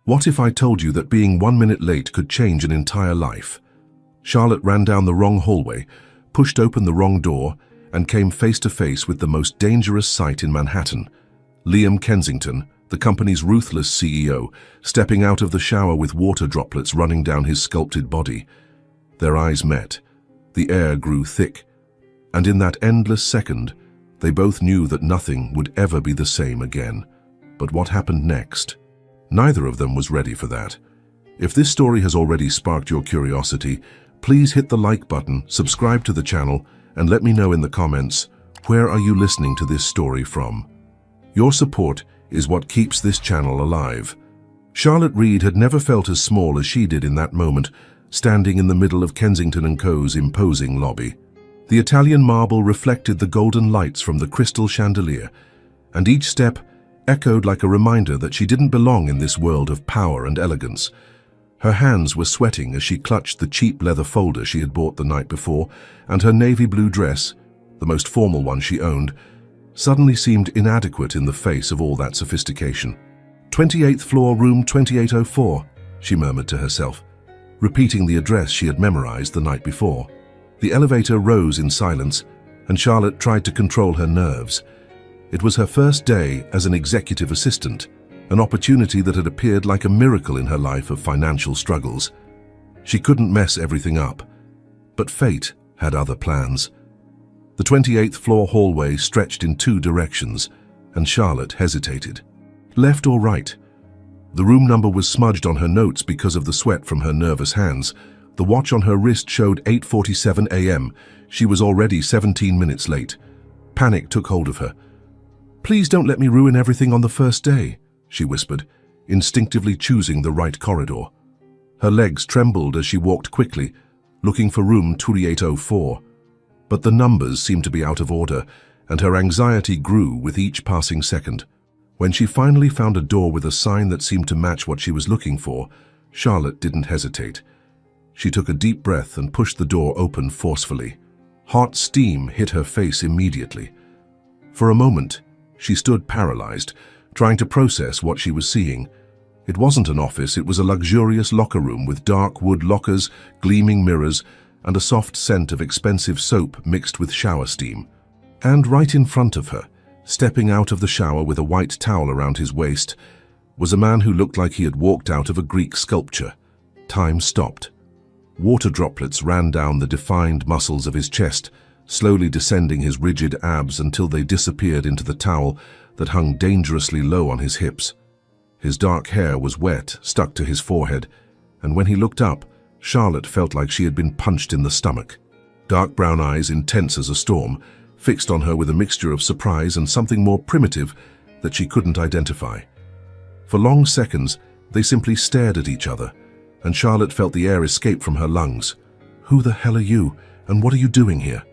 What if I told you that being 1 minute late could change an entire life? Charlotte ran down the wrong hallway, pushed open the wrong door, and came face to face with the most dangerous sight in Manhattan. Liam Kensington, the company's ruthless CEO, stepping out of the shower with water droplets running down his sculpted body. Their eyes met. The air grew thick. And in that endless second, they both knew that nothing would ever be the same again. But what happened next? Neither of them was ready for that. If this story has already sparked your curiosity, please hit the like button, subscribe to the channel, and let me know in the comments, where are you listening to this story from? Your support is what keeps this channel alive. Charlotte Reed had never felt as small as she did in that moment, standing in the middle of Kensington & Co.'s imposing lobby. The Italian marble reflected the golden lights from the crystal chandelier, and each step echoed like a reminder that she didn't belong in this world of power and elegance. Her hands were sweating as she clutched the cheap leather folder she had bought the night before, and her navy blue dress, the most formal one she owned, suddenly seemed inadequate in the face of all that sophistication. 28th floor, room 2804, she murmured to herself, repeating the address she had memorized the night before. The elevator rose in silence, and Charlotte tried to control her nerves. It was her first day as an executive assistant, an opportunity that had appeared like a miracle in her life of financial struggles. She couldn't mess everything up, but fate had other plans. The 28th floor hallway stretched in two directions, and Charlotte hesitated. Left or right? The room number was smudged on her notes because of the sweat from her nervous hands. The watch on her wrist showed 8:47 a.m. She was already 17 minutes late. Panic took hold of her. "Please don't let me ruin everything on the first day," she whispered, instinctively choosing the right corridor. Her legs trembled as she walked quickly, looking for room 2804. But the numbers seemed to be out of order, and her anxiety grew with each passing second. When she finally found a door with a sign that seemed to match what she was looking for, Charlotte didn't hesitate. She took a deep breath and pushed the door open forcefully. Hot steam hit her face immediately. For a moment, she stood paralyzed, trying to process what she was seeing. It wasn't an office, it was a luxurious locker room with dark wood lockers, gleaming mirrors, and a soft scent of expensive soap mixed with shower steam. And right in front of her, stepping out of the shower with a white towel around his waist, was a man who looked like he had walked out of a Greek sculpture. Time stopped. Water droplets ran down the defined muscles of his chest, slowly descending his rigid abs until they disappeared into the towel that hung dangerously low on his hips. His dark hair was wet, stuck to his forehead, and when he looked up, Charlotte felt like she had been punched in the stomach. Dark brown eyes, intense as a storm, fixed on her with a mixture of surprise and something more primitive that she couldn't identify. For long seconds, they simply stared at each other, and Charlotte felt the air escape from her lungs. "Who the hell are you, and what are you doing here?"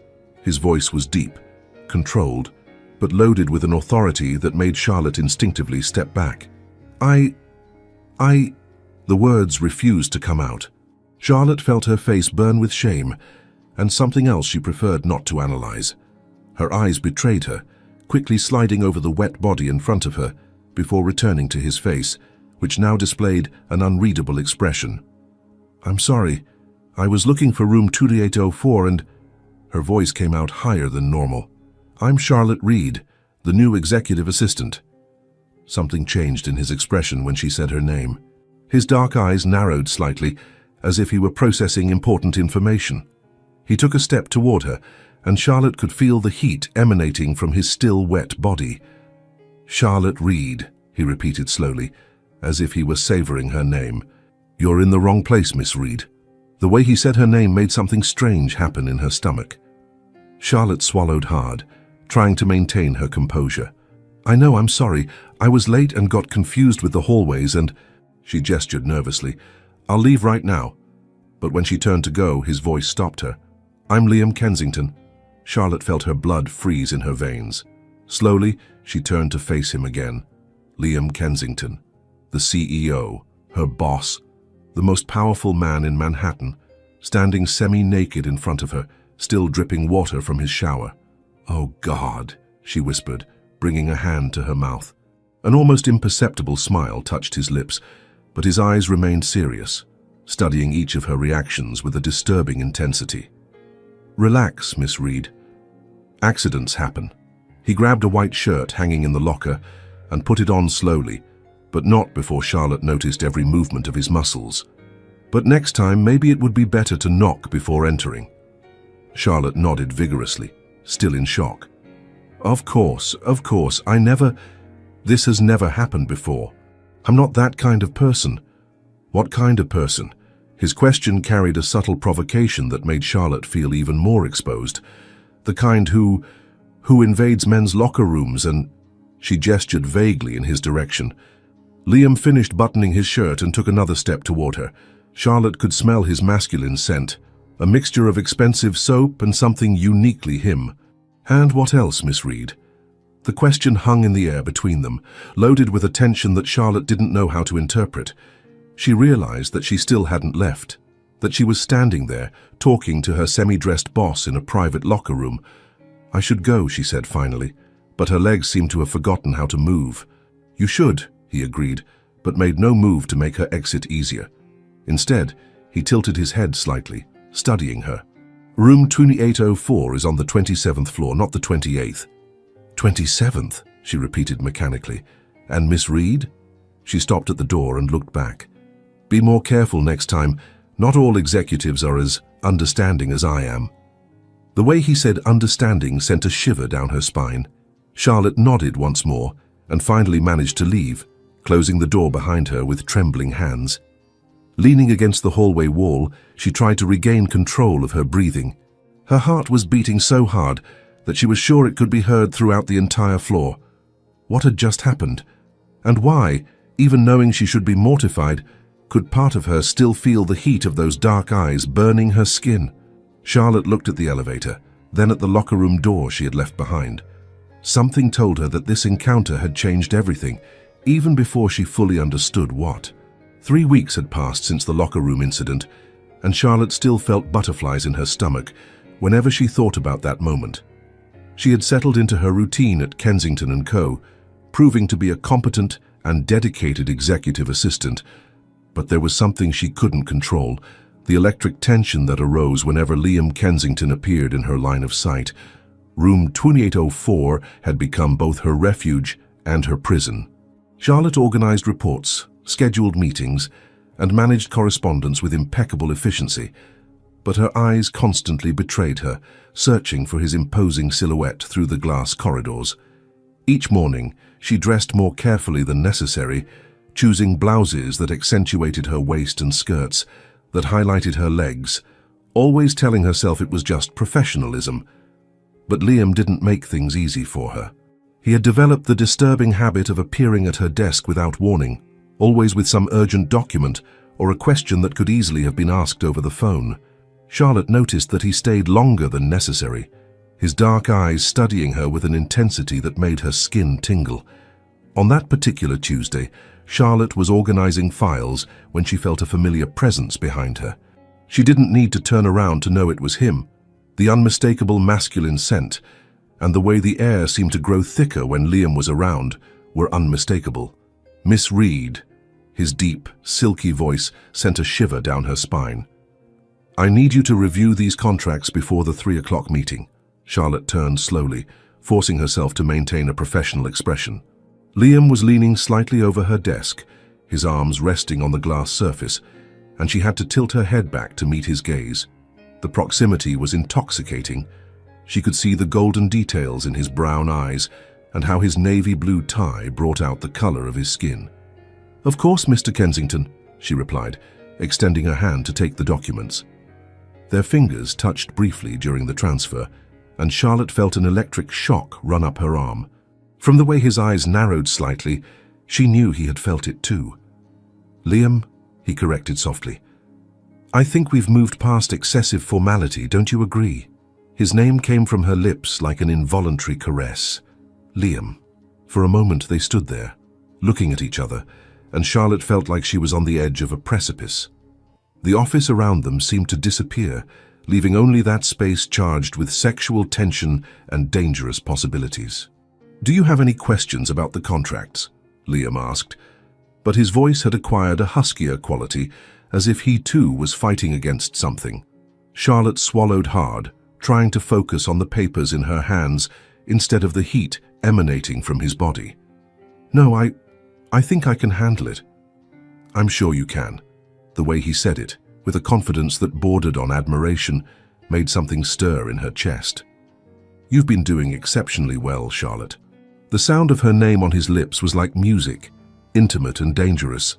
His voice was deep, controlled, but loaded with an authority that made Charlotte instinctively step back. I... The words refused to come out. Charlotte felt her face burn with shame, and something else she preferred not to analyze. Her eyes betrayed her, quickly sliding over the wet body in front of her, before returning to his face, which now displayed an unreadable expression. "I'm sorry, I was looking for room 2804 and..." Her voice came out higher than normal. "I'm Charlotte Reed, the new executive assistant." Something changed in his expression when she said her name. His dark eyes narrowed slightly, as if he were processing important information. He took a step toward her, and Charlotte could feel the heat emanating from his still wet body. "Charlotte Reed," he repeated slowly, as if he were savoring her name. "You're in the wrong place, Miss Reed." The way he said her name made something strange happen in her stomach. Charlotte swallowed hard, trying to maintain her composure. "I know, I'm sorry. I was late and got confused with the hallways and..." She gestured nervously. "I'll leave right now." But when she turned to go, his voice stopped her. "I'm Liam Kensington." Charlotte felt her blood freeze in her veins. Slowly, she turned to face him again. Liam Kensington, the CEO, her boss, the most powerful man in Manhattan, standing semi-naked in front of her, still dripping water from his shower. "Oh God," she whispered, bringing a hand to her mouth. An almost imperceptible smile touched his lips, but his eyes remained serious, studying each of her reactions with a disturbing intensity. "Relax, Miss Reed. Accidents happen." He grabbed a white shirt hanging in the locker and put it on slowly, but not before Charlotte noticed every movement of his muscles. "But next time, maybe it would be better to knock before entering." Charlotte nodded vigorously, still in shock. Of course, this has never happened before. I'm not that kind of person." "What kind of person?" His question carried a subtle provocation that made Charlotte feel even more exposed. "The kind who invades men's locker rooms and—" She gestured vaguely in his direction. Liam finished buttoning his shirt and took another step toward her. Charlotte could smell his masculine scent, a mixture of expensive soap and something uniquely him. "And what else, Miss Reed?" The question hung in the air between them, loaded with a tension that Charlotte didn't know how to interpret. She realized that she still hadn't left, that she was standing there, talking to her semi-dressed boss in a private locker room. "I should go," she said finally, but her legs seemed to have forgotten how to move. "You should," he agreed, but made no move to make her exit easier. Instead, he tilted his head slightly, studying her. "Room 2804 is on the 27th floor, not the 28th. 27th, she repeated mechanically. "And Miss Reed?" She stopped at the door and looked back. "Be more careful next time. Not all executives are as understanding as I am." The way he said understanding sent a shiver down her spine. Charlotte nodded once more and finally managed to leave, closing the door behind her with trembling hands. Leaning against the hallway wall, she tried to regain control of her breathing. Her heart was beating so hard that she was sure it could be heard throughout the entire floor. What had just happened? And why, even knowing she should be mortified, could part of her still feel the heat of those dark eyes burning her skin? Charlotte looked at the elevator, then at the locker room door she had left behind. Something told her that this encounter had changed everything, even before she fully understood what. 3 weeks had passed since the locker room incident, and Charlotte still felt butterflies in her stomach whenever she thought about that moment. She had settled into her routine at Kensington & Co., proving to be a competent and dedicated executive assistant, but there was something she couldn't control, the electric tension that arose whenever Liam Kensington appeared in her line of sight. Room 2804 had become both her refuge and her prison. Charlotte organized reports, scheduled meetings, and managed correspondence with impeccable efficiency, but her eyes constantly betrayed her, searching for his imposing silhouette through the glass corridors. Each morning, she dressed more carefully than necessary, choosing blouses that accentuated her waist and skirts, that highlighted her legs, always telling herself it was just professionalism. But Liam didn't make things easy for her. He had developed the disturbing habit of appearing at her desk without warning, always with some urgent document or a question that could easily have been asked over the phone. Charlotte noticed that he stayed longer than necessary, his dark eyes studying her with an intensity that made her skin tingle. On that particular Tuesday, Charlotte was organizing files when she felt a familiar presence behind her. She didn't need to turn around to know it was him. The unmistakable masculine scent, and the way the air seemed to grow thicker when Liam was around, were unmistakable. "Miss Reed," his deep, silky voice sent a shiver down her spine. "I need you to review these contracts before the 3 o'clock meeting." Charlotte turned slowly, forcing herself to maintain a professional expression. Liam was leaning slightly over her desk, his arms resting on the glass surface, and she had to tilt her head back to meet his gaze. The proximity was intoxicating. She could see the golden details in his brown eyes and how his navy blue tie brought out the color of his skin. "Of course, Mr. Kensington," she replied, extending her hand to take the documents. Their fingers touched briefly during the transfer, and Charlotte felt an electric shock run up her arm. From the way his eyes narrowed slightly, she knew he had felt it too. "Liam," he corrected softly, "I think we've moved past excessive formality, don't you agree?" His name came from her lips like an involuntary caress. Liam. For a moment they stood there, looking at each other, and Charlotte felt like she was on the edge of a precipice. The office around them seemed to disappear, leaving only that space charged with sexual tension and dangerous possibilities. "Do you have any questions about the contracts?" Liam asked. but his voice had acquired a huskier quality, as if he too was fighting against something. Charlotte swallowed hard, trying to focus on the papers in her hands instead of the heat emanating from his body. "No, I think I can handle it." "I'm sure you can." The way he said it, with a confidence that bordered on admiration, made something stir in her chest. "You've been doing exceptionally well, Charlotte." The sound of her name on his lips was like music, intimate and dangerous.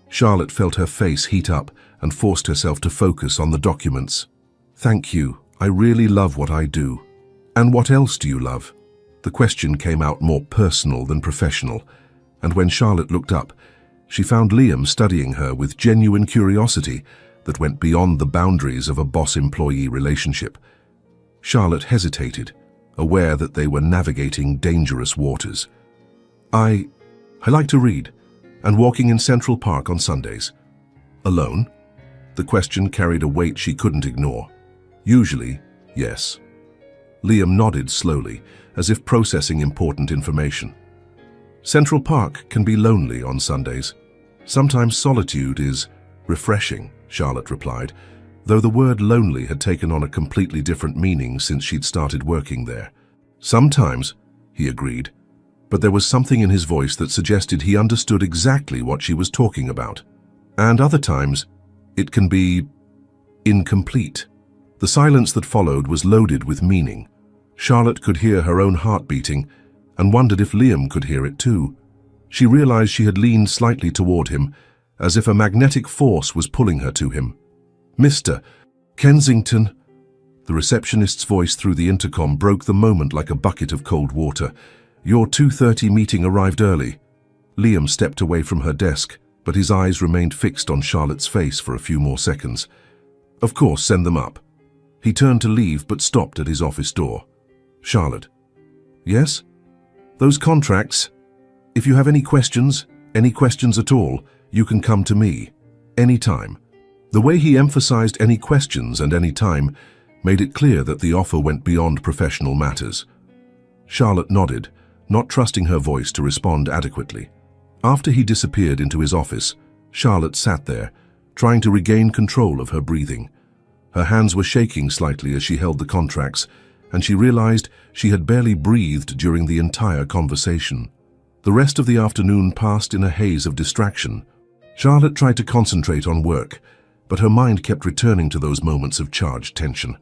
Charlotte felt her face heat up and forced herself to focus on the documents. "Thank you. I really love what I do." "And what else do you love?" The question came out more personal than professional, and when Charlotte looked up, she found Liam studying her with genuine curiosity that went beyond the boundaries of a boss-employee relationship. Charlotte hesitated, aware that they were navigating dangerous waters. I like to read, and walking in Central Park on Sundays." "Alone?" The question carried a weight she couldn't ignore. "Usually, yes." Liam nodded slowly, as if processing important information. "Central Park can be lonely on Sundays. Sometimes solitude is refreshing," Charlotte replied, though the word lonely had taken on a completely different meaning since she'd started working there. "Sometimes," he agreed, but there was something in his voice that suggested he understood exactly what she was talking about. "And other times, it can be incomplete." The silence that followed was loaded with meaning. Charlotte could hear her own heart beating and wondered if Liam could hear it too. She realized she had leaned slightly toward him, as if a magnetic force was pulling her to him. "Mr. Kensington." The receptionist's voice through the intercom broke the moment like a bucket of cold water. "Your 2:30 meeting arrived early." Liam stepped away from her desk, but his eyes remained fixed on Charlotte's face for a few more seconds. "Of course, send them up." He turned to leave but stopped at his office door. "Charlotte." "Yes?" "Those contracts. If you have any questions at all, you can come to me. Anytime." The way he emphasized any questions and any time made it clear that the offer went beyond professional matters. Charlotte nodded, not trusting her voice to respond adequately. After he disappeared into his office, Charlotte sat there, trying to regain control of her breathing. Her hands were shaking slightly as she held the contracts, and she realized she had barely breathed during the entire conversation. The rest of the afternoon passed in a haze of distraction. Charlotte tried to concentrate on work, but her mind kept returning to those moments of charged tension.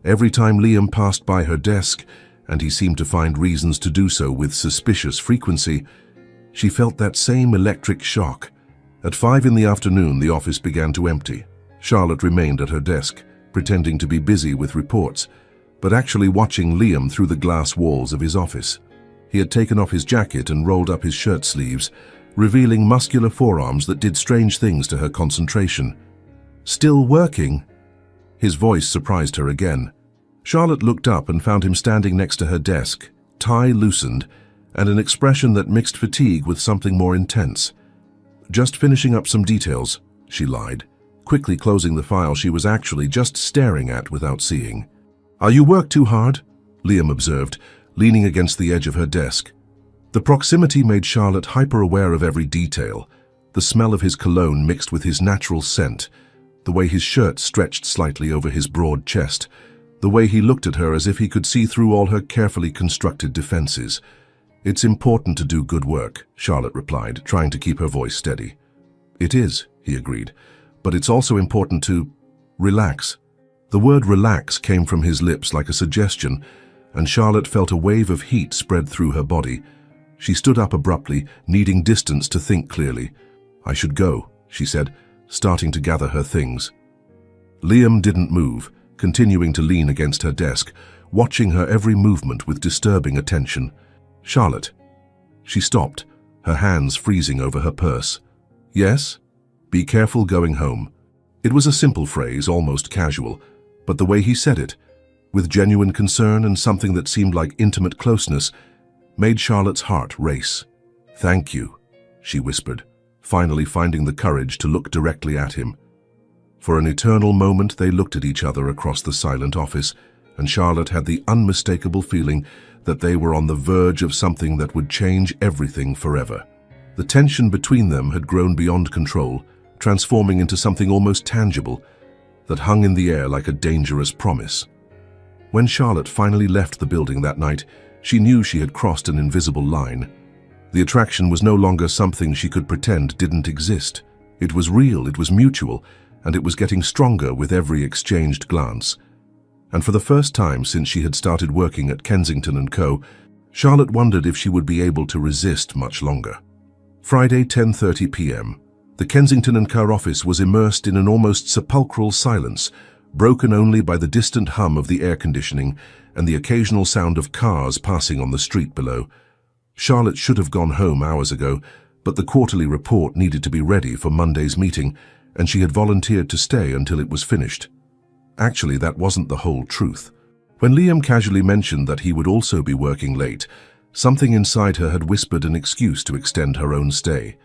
Every time Liam passed by her desk, and he seemed to find reasons to do so with suspicious frequency, she felt that same electric shock. At 5 in the afternoon, the office began to empty. Charlotte remained at her desk, pretending to be busy with reports, but actually watching Liam through the glass walls of his office. He had taken off his jacket and rolled up his shirt sleeves, revealing muscular forearms that did strange things to her concentration. "Still working?" His voice surprised her again. Charlotte looked up and found him standing next to her desk, tie loosened, and an expression that mixed fatigue with something more intense. "Just finishing up some details," she lied, quickly closing the file she was actually just staring at without seeing. "Are you work too hard?" Liam observed, leaning against the edge of her desk. The proximity made Charlotte hyper-aware of every detail, the smell of his cologne mixed with his natural scent, the way his shirt stretched slightly over his broad chest, the way he looked at her as if he could see through all her carefully constructed defenses. "It's important to do good work," Charlotte replied, trying to keep her voice steady. "It is," he agreed, "but it's also important to relax." The word relax came from his lips like a suggestion, and Charlotte felt a wave of heat spread through her body. She stood up abruptly, needing distance to think clearly. "I should go," she said, starting to gather her things. Liam didn't move, continuing to lean against her desk, watching her every movement with disturbing attention. "Charlotte." She stopped, her hands freezing over her purse. "Yes? Be careful going home." It was a simple phrase, almost casual, but the way he said it, with genuine concern and something that seemed like intimate closeness, made Charlotte's heart race. "Thank you," she whispered, finally finding the courage to look directly at him. For an eternal moment they looked at each other across the silent office, and Charlotte had the unmistakable feeling that they were on the verge of something that would change everything forever. The tension between them had grown beyond control, transforming into something almost tangible that hung in the air like a dangerous promise. When Charlotte finally left the building that night, she knew she had crossed an invisible line. The attraction was no longer something she could pretend didn't exist. It was real, it was mutual, and it was getting stronger with every exchanged glance. And for the first time since she had started working at Kensington & Co., Charlotte wondered if she would be able to resist much longer. Friday, 10:30 p.m. The Kensington & Co. office was immersed in an almost sepulchral silence, broken only by the distant hum of the air conditioning and the occasional sound of cars passing on the street below. Charlotte should have gone home hours ago, but the quarterly report needed to be ready for Monday's meeting, and she had volunteered to stay until it was finished. Actually, that wasn't the whole truth. When Liam casually mentioned that he would also be working late, something inside her had whispered an excuse to extend her own stay.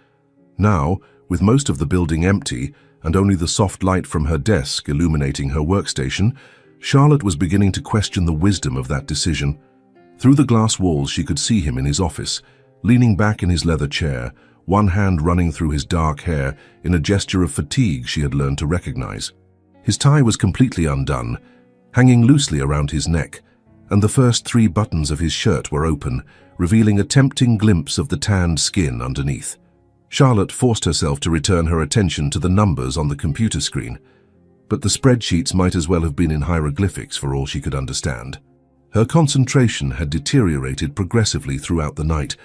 Now, with most of the building empty and only the soft light from her desk illuminating her workstation, Charlotte was beginning to question the wisdom of that decision. Through the glass walls, she could see him in his office, leaning back in his leather chair, one hand running through his dark hair in a gesture of fatigue she had learned to recognize. His tie was completely undone, hanging loosely around his neck, and the first 3 buttons of his shirt were open, revealing a tempting glimpse of the tanned skin underneath. Charlotte forced herself to return her attention to the numbers on the computer screen, but the spreadsheets might as well have been in hieroglyphics for all she could understand. Her concentration had deteriorated progressively throughout the night,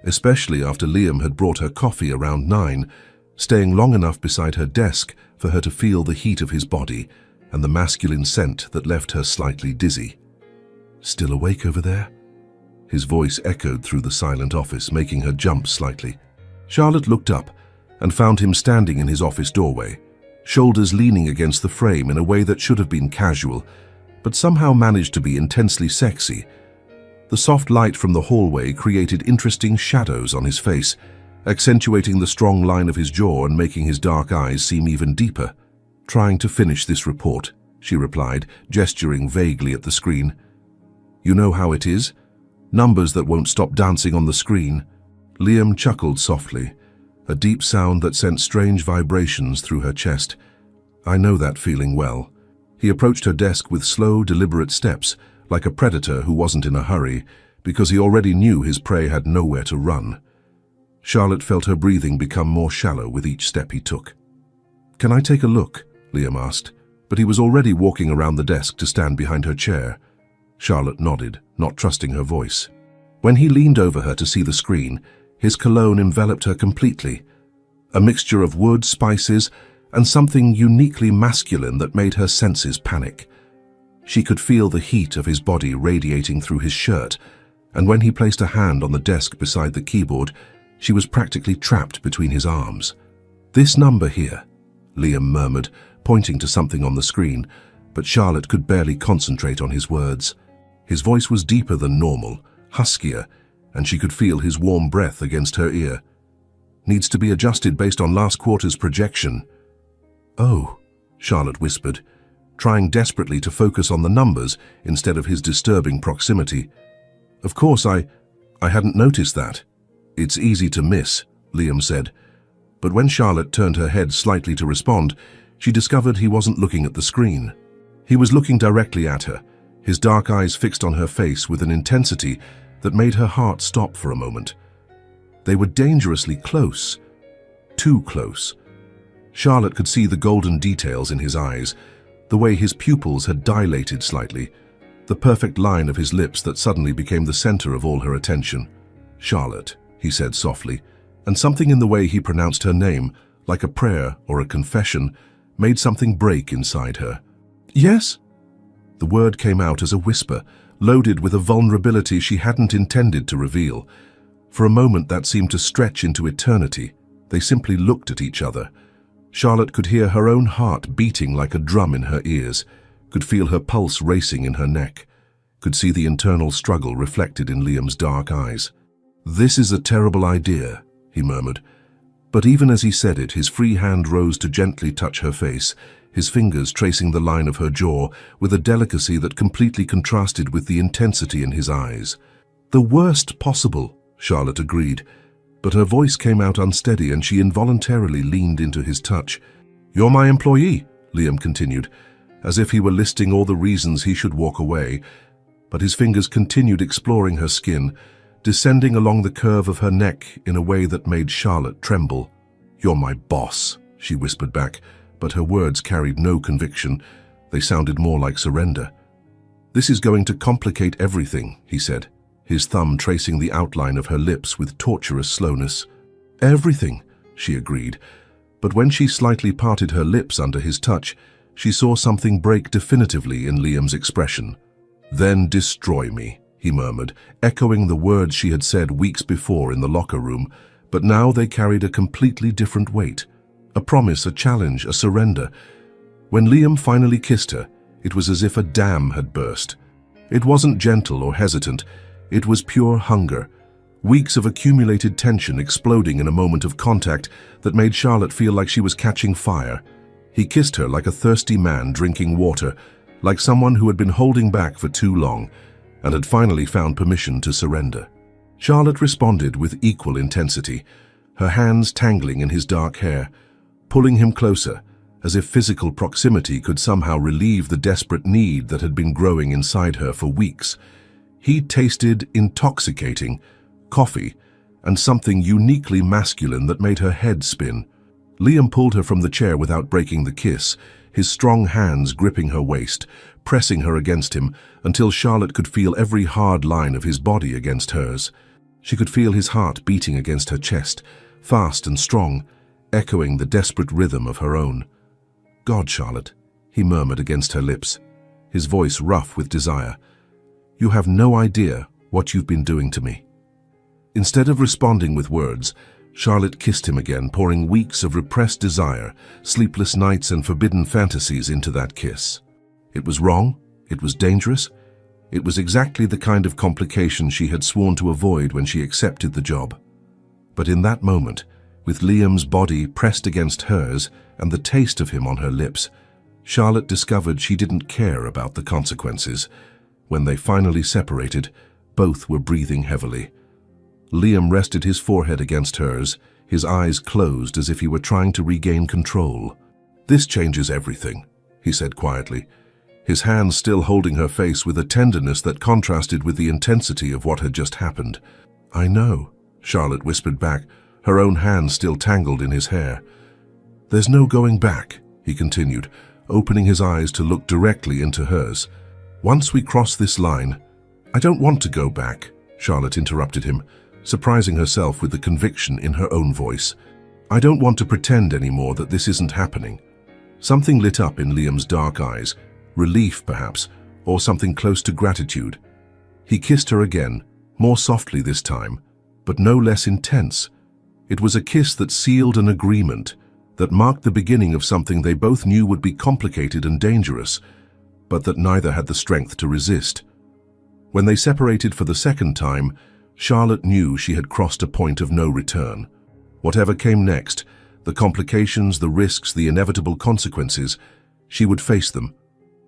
especially after Liam had brought her coffee around 9, staying long enough beside her desk for her to feel the heat of his body and the masculine scent that left her slightly dizzy. "Still awake over there?" His voice echoed through the silent office, making her jump slightly. Charlotte looked up and found him standing in his office doorway, shoulders leaning against the frame in a way that should have been casual, but somehow managed to be intensely sexy. The soft light from the hallway created interesting shadows on his face, accentuating the strong line of his jaw and making his dark eyes seem even deeper. "Trying to finish this report," she replied, gesturing vaguely at the screen. "You know how it is? Numbers that won't stop dancing on the screen." Liam chuckled softly, a deep sound that sent strange vibrations through her chest. "I know that feeling well." He approached her desk with slow, deliberate steps, like a predator who wasn't in a hurry, because he already knew his prey had nowhere to run. Charlotte felt her breathing become more shallow with each step he took. "Can I take a look?" Liam asked, but he was already walking around the desk to stand behind her chair. Charlotte nodded, not trusting her voice. When he leaned over her to see the screen, his cologne enveloped her completely, a mixture of wood, spices, and something uniquely masculine that made her senses panic. She could feel the heat of his body radiating through his shirt, and when he placed a hand on the desk beside the keyboard, she was practically trapped between his arms. "This number here," Liam murmured, pointing to something on the screen, but Charlotte could barely concentrate on his words. His voice was deeper than normal, huskier, and she could feel his warm breath against her ear. "Needs to be adjusted based on last quarter's projection." "Oh," Charlotte whispered, trying desperately to focus on the numbers instead of his disturbing proximity. "Of course, I hadn't noticed that." "It's easy to miss," Liam said. But when Charlotte turned her head slightly to respond, she discovered he wasn't looking at the screen. He was looking directly at her, his dark eyes fixed on her face with an intensity that made her heart stop for a moment. They were dangerously close. Too close. Charlotte could see the golden details in his eyes, the way his pupils had dilated slightly, the perfect line of his lips that suddenly became the center of all her attention. "Charlotte," he said softly, and something in the way he pronounced her name, like a prayer or a confession, made something break inside her. "Yes?" The word came out as a whisper, loaded with a vulnerability she hadn't intended to reveal. For a moment that seemed to stretch into eternity. They simply looked at each other. Charlotte could hear her own heart beating like a drum in her ears, could feel her pulse racing in her neck, could see the internal struggle reflected in Liam's dark eyes. "This is a terrible idea," he murmured. But even as he said it, his free hand rose to gently touch her face, his fingers tracing the line of her jaw with a delicacy that completely contrasted with the intensity in his eyes. "The worst possible," Charlotte agreed, But her voice came out unsteady and she involuntarily leaned into his touch. "You're my employee," Liam continued, as if he were listing all the reasons he should walk away. But his fingers continued exploring her skin, descending along the curve of her neck in a way that made Charlotte tremble. "You're my boss," she whispered back, but her words carried no conviction. They sounded more like surrender. "This is going to complicate everything," he said, his thumb tracing the outline of her lips with torturous slowness. "Everything," she agreed, but when she slightly parted her lips under his touch, she saw something break definitively in Liam's expression. "Then destroy me," he murmured, echoing the words she had said weeks before in the locker room, but now they carried a completely different weight. A promise, a challenge, a surrender. When Liam finally kissed her, it was as if a dam had burst. It wasn't gentle or hesitant, it was pure hunger. Weeks of accumulated tension exploding in a moment of contact that made Charlotte feel like she was catching fire. He kissed her like a thirsty man drinking water, like someone who had been holding back for too long and had finally found permission to surrender. Charlotte responded with equal intensity, her hands tangling in his dark hair, pulling him closer, as if physical proximity could somehow relieve the desperate need that had been growing inside her for weeks. He tasted intoxicating, coffee, and something uniquely masculine that made her head spin. Liam pulled her from the chair without breaking the kiss, his strong hands gripping her waist, pressing her against him until Charlotte could feel every hard line of his body against hers. She could feel his heart beating against her chest, fast and strong, echoing the desperate rhythm of her own. "God, Charlotte," he murmured against her lips, his voice rough with desire. "You have no idea what you've been doing to me." Instead of responding with words, Charlotte kissed him again, pouring weeks of repressed desire, sleepless nights and forbidden fantasies into that kiss. It was wrong, it was dangerous, it was exactly the kind of complication she had sworn to avoid when she accepted the job. But in that moment, with Liam's body pressed against hers and the taste of him on her lips, Charlotte discovered she didn't care about the consequences. When they finally separated, both were breathing heavily. Liam rested his forehead against hers, his eyes closed as if he were trying to regain control. "This changes everything," he said quietly, his hands still holding her face with a tenderness that contrasted with the intensity of what had just happened. "I know," Charlotte whispered back, her own hands still tangled in his hair. "There's no going back," he continued, opening his eyes to look directly into hers. "Once we cross this line—" "I don't want to go back," Charlotte interrupted him, surprising herself with the conviction in her own voice. "I don't want to pretend anymore that this isn't happening." Something lit up in Liam's dark eyes, relief perhaps, or something close to gratitude. He kissed her again, more softly this time, but no less intense. It was a kiss that sealed an agreement, that marked the beginning of something they both knew would be complicated and dangerous, but that neither had the strength to resist. When they separated for the second time, Charlotte knew she had crossed a point of no return. Whatever came next, the complications, the risks, the inevitable consequences, she would face them,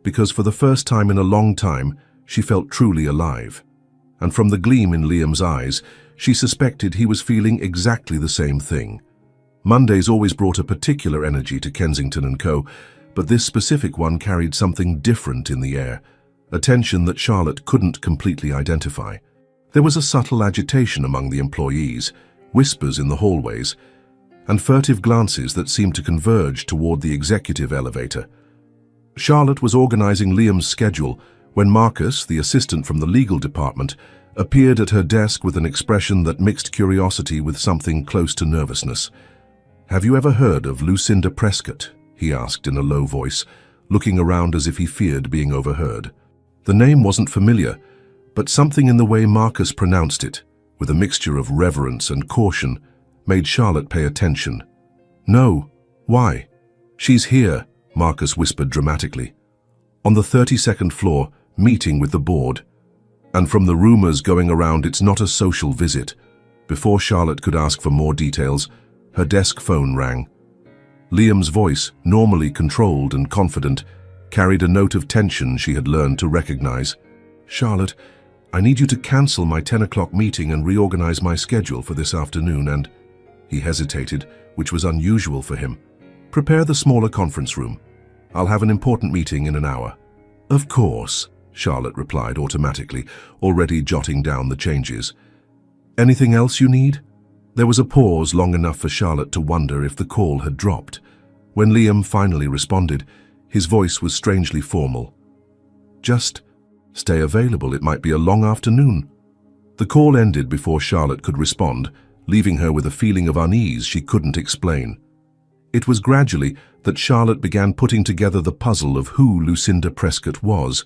because for the first time in a long time, she felt truly alive. And from the gleam in Liam's eyes, she suspected he was feeling exactly the same thing. Mondays always brought a particular energy to Kensington & Co., but this specific one carried something different in the air, a tension that Charlotte couldn't completely identify. There was a subtle agitation among the employees, whispers in the hallways, and furtive glances that seemed to converge toward the executive elevator. Charlotte was organizing Liam's schedule when Marcus, the assistant from the legal department, appeared at her desk with an expression that mixed curiosity with something close to nervousness. "Have you ever heard of Lucinda Prescott?" he asked in a low voice, looking around as if he feared being overheard. The name wasn't familiar, but something in the way Marcus pronounced it, with a mixture of reverence and caution, made Charlotte pay attention. "No. Why?" "She's here," Marcus whispered dramatically. "On the 32nd floor, meeting with the board. And from the rumors going around, it's not a social visit." Before Charlotte could ask for more details, her desk phone rang. Liam's voice, normally controlled and confident, carried a note of tension she had learned to recognize. "Charlotte, I need you to cancel my 10 o'clock meeting and reorganize my schedule for this afternoon and—" He hesitated, which was unusual for him. "Prepare the smaller conference room. I'll have an important meeting in an hour." "Of course," Charlotte replied automatically, already jotting down the changes. "Anything else you need?" There was a pause long enough for Charlotte to wonder if the call had dropped. When Liam finally responded, his voice was strangely formal. "Just stay available, it might be a long afternoon." The call ended before Charlotte could respond, leaving her with a feeling of unease she couldn't explain. It was gradually that Charlotte began putting together the puzzle of who Lucinda Prescott was.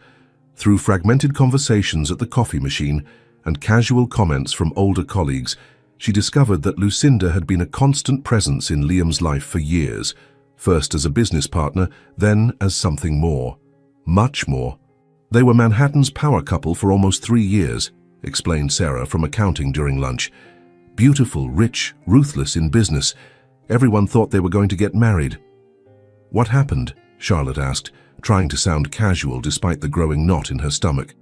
Through fragmented conversations at the coffee machine and casual comments from older colleagues, she discovered that Lucinda had been a constant presence in Liam's life for years, first as a business partner, then as something more. Much more. They were Manhattan's power couple for almost 3 years, explained Sarah from accounting during lunch. Beautiful, rich, ruthless in business. Everyone thought they were going to get married. "What happened?" Charlotte asked, trying to sound casual despite the growing knot in her stomach.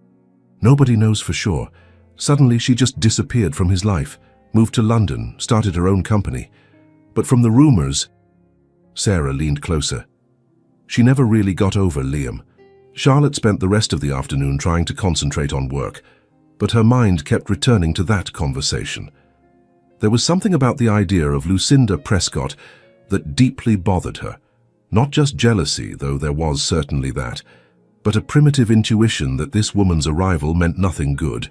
"Nobody knows for sure. Suddenly she just disappeared from his life, moved to London, started her own company. But from the rumors—" Sarah leaned closer. She never really got over Liam. Charlotte spent the rest of the afternoon trying to concentrate on work, but her mind kept returning to that conversation. There was something about the idea of Lucinda Prescott that deeply bothered her. Not just jealousy, though there was certainly that, but a primitive intuition that this woman's arrival meant nothing good.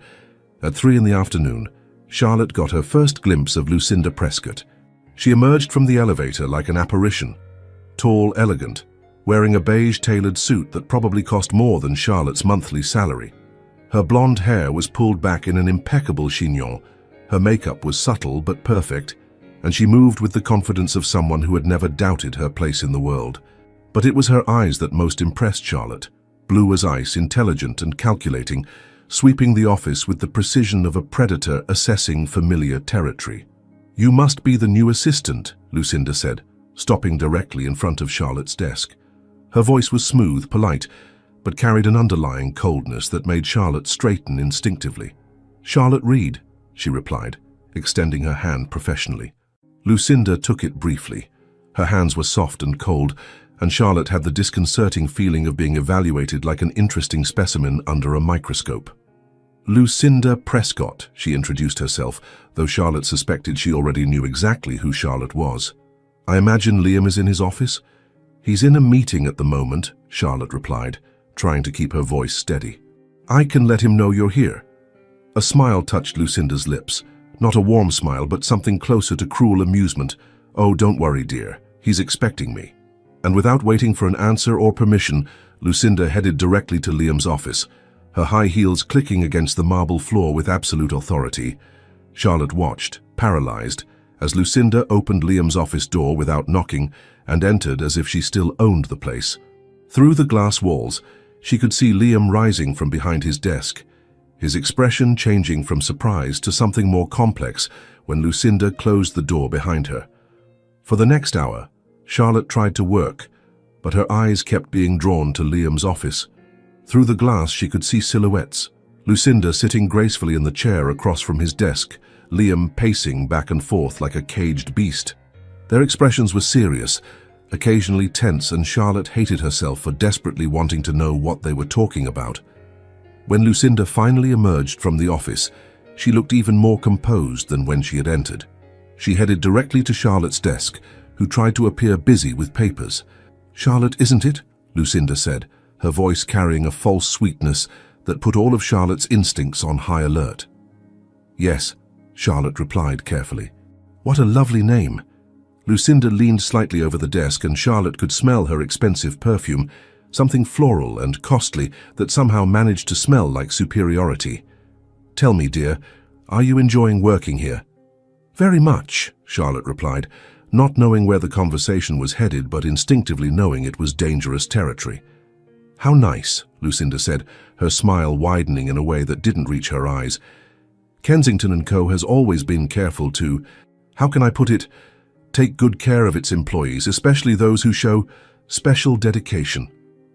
At 3 in the afternoon, Charlotte got her first glimpse of Lucinda Prescott. She emerged from the elevator like an apparition, tall, elegant, wearing a beige-tailored suit that probably cost more than Charlotte's monthly salary. Her blonde hair was pulled back in an impeccable chignon. Her makeup was subtle but perfect, and she moved with the confidence of someone who had never doubted her place in the world. But it was her eyes that most impressed Charlotte, blue as ice, intelligent and calculating, sweeping the office with the precision of a predator assessing familiar territory. "You must be the new assistant," Lucinda said, stopping directly in front of Charlotte's desk. Her voice was smooth, polite, but carried an underlying coldness that made Charlotte straighten instinctively. "Charlotte Reed," she replied, extending her hand professionally. Lucinda took it briefly. Her hands were soft and cold, and Charlotte had the disconcerting feeling of being evaluated like an interesting specimen under a microscope. "Lucinda Prescott," she introduced herself, though Charlotte suspected she already knew exactly who Charlotte was. "I imagine Liam is in his office?" "He's in a meeting at the moment," Charlotte replied, trying to keep her voice steady. "I can let him know you're here." A smile touched Lucinda's lips. Not a warm smile, but something closer to cruel amusement. "Oh, don't worry, dear. He's expecting me." And without waiting for an answer or permission, Lucinda headed directly to Liam's office, her high heels clicking against the marble floor with absolute authority. Charlotte watched, paralyzed, as Lucinda opened Liam's office door without knocking and entered as if she still owned the place. Through the glass walls, she could see Liam rising from behind his desk, his expression changing from surprise to something more complex when Lucinda closed the door behind her. For the next hour, Charlotte tried to work, but her eyes kept being drawn to Liam's office. Through the glass, she could see silhouettes. Lucinda sitting gracefully in the chair across from his desk, Liam pacing back and forth like a caged beast. Their expressions were serious, occasionally tense, and Charlotte hated herself for desperately wanting to know what they were talking about. When Lucinda finally emerged from the office, she looked even more composed than when she had entered. She headed directly to Charlotte's desk, who tried to appear busy with papers. "Charlotte, isn't it?" Lucinda said, her voice carrying a false sweetness that put all of Charlotte's instincts on high alert. "Yes," Charlotte replied carefully. "What a lovely name." Lucinda leaned slightly over the desk, and Charlotte could smell her expensive perfume, something floral and costly that somehow managed to smell like superiority. "Tell me, dear, are you enjoying working here?" "Very much," Charlotte replied, not knowing where the conversation was headed but instinctively knowing it was dangerous territory. "How nice," Lucinda said, her smile widening in a way that didn't reach her eyes. "Kensington & Co. has always been careful to, how can I put it, take good care of its employees, especially those who show special dedication.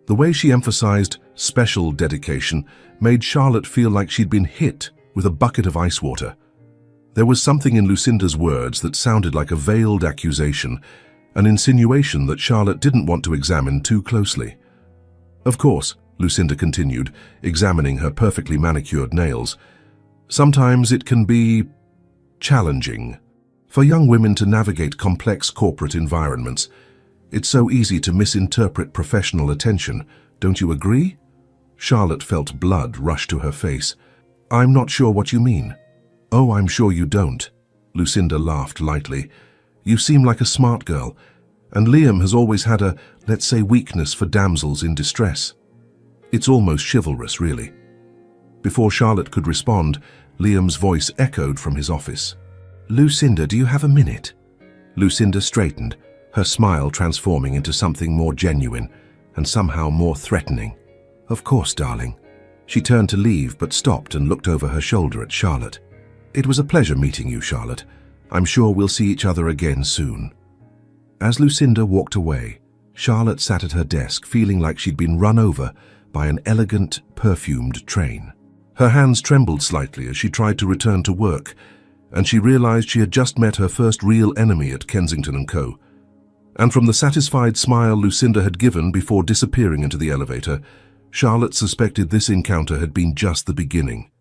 The way she emphasized special dedication made Charlotte feel like she'd been hit with a bucket of ice water. There was something in Lucinda's words that sounded like a veiled accusation, an insinuation that Charlotte didn't want to examine too closely. Of course, Lucinda continued, examining her perfectly manicured nails, sometimes it can be challenging for young women to navigate complex corporate environments. It's so easy to misinterpret professional attention, don't you agree? Charlotte felt blood rush to her face. I'm not sure what you mean. Oh, I'm sure you don't. Lucinda laughed lightly. You seem like a smart girl, and Liam has always had a, let's say, weakness for damsels in distress. It's almost chivalrous, really. Before Charlotte could respond, Liam's voice echoed from his office. Lucinda, do you have a minute? Lucinda straightened, her smile transforming into something more genuine and somehow more threatening. Of course, darling. She turned to leave but stopped and looked over her shoulder at Charlotte. It was a pleasure meeting you, Charlotte. I'm sure we'll see each other again soon. As Lucinda walked away, Charlotte sat at her desk feeling like she'd been run over by an elegant, perfumed train. Her hands trembled slightly as she tried to return to work, and she realized she had just met her first real enemy at Kensington & Co. And from the satisfied smile Lucinda had given before disappearing into the elevator, Charlotte suspected this encounter had been just the beginning.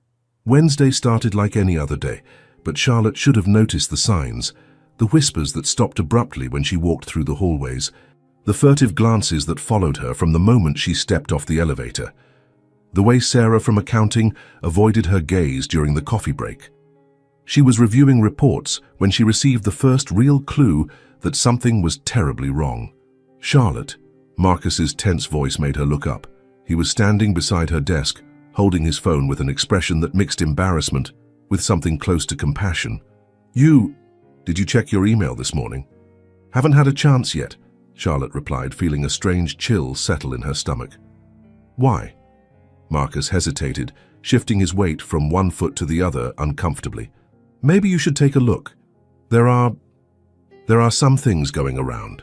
Wednesday started like any other day, but Charlotte should have noticed the signs, the whispers that stopped abruptly when she walked through the hallways, the furtive glances that followed her from the moment she stepped off the elevator, the way Sarah from accounting avoided her gaze during the coffee break. She was reviewing reports when she received the first real clue that something was terribly wrong. Charlotte, Marcus's tense voice made her look up. He was standing beside her desk, holding his phone with an expression that mixed embarrassment with something close to compassion. Did you check your email this morning? Haven't had a chance yet, Charlotte replied, feeling a strange chill settle in her stomach. Why? Marcus hesitated, shifting his weight from one foot to the other uncomfortably. Maybe you should take a look. There are some things going around.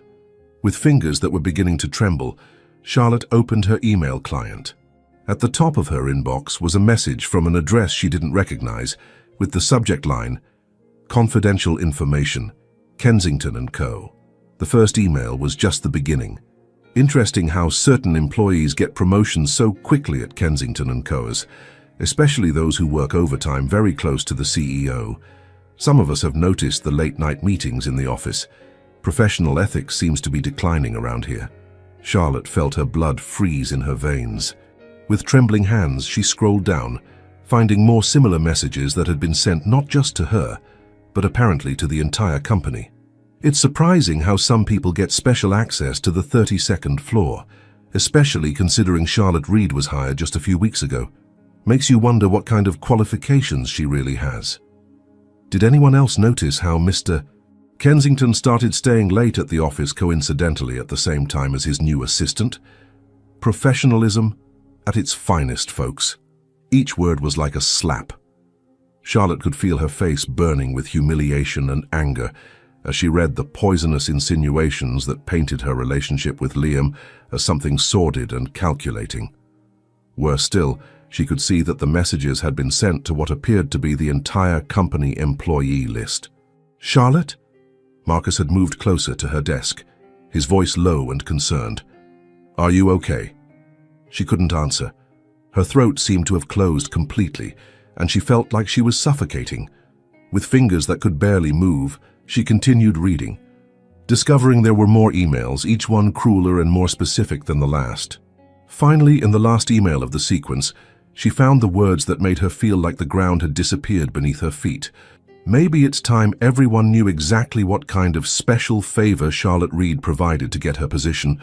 With fingers that were beginning to tremble, Charlotte opened her email client. At the top of her inbox was a message from an address she didn't recognize, with the subject line, Confidential Information, Kensington & Co. The first email was just the beginning. Interesting how certain employees get promotions so quickly at Kensington & Co.'s, especially those who work overtime very close to the CEO. Some of us have noticed the late-night meetings in the office. Professional ethics seems to be declining around here. Charlotte felt her blood freeze in her veins. With trembling hands, she scrolled down, finding more similar messages that had been sent not just to her, but apparently to the entire company. It's surprising how some people get special access to the 32nd floor, especially considering Charlotte Reed was hired just a few weeks ago. Makes you wonder what kind of qualifications she really has. Did anyone else notice how Mr. Kensington started staying late at the office coincidentally at the same time as his new assistant? Professionalism at its finest, folks. Each word was like a slap. Charlotte could feel her face burning with humiliation and anger as she read the poisonous insinuations that painted her relationship with Liam as something sordid and calculating. Worse still, she could see that the messages had been sent to what appeared to be the entire company employee list. Charlotte? Marcus had moved closer to her desk, his voice low and concerned. Are you okay? She couldn't answer. Her throat seemed to have closed completely, and she felt like she was suffocating. With fingers that could barely move, she continued reading, discovering there were more emails, each one crueler and more specific than the last. Finally, in the last email of the sequence, she found the words that made her feel like the ground had disappeared beneath her feet. Maybe it's time everyone knew exactly what kind of special favor Charlotte Reed provided to get her position.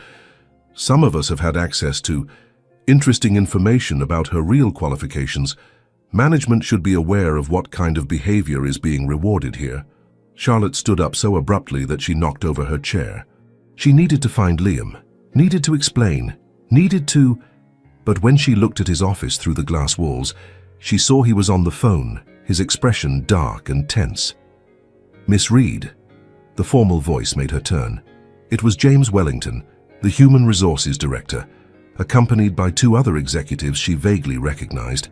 Some of us have had access to interesting information about her real qualifications. Management should be aware of what kind of behavior is being rewarded here. Charlotte stood up so abruptly that she knocked over her chair. She needed to find Liam, needed to explain, but when she looked at his office through the glass walls, she saw he was on the phone, his expression dark and tense. Miss Reed. The formal voice made her turn. It was James Wellington, the Human Resources Director. accompanied by two other executives she vaguely recognized.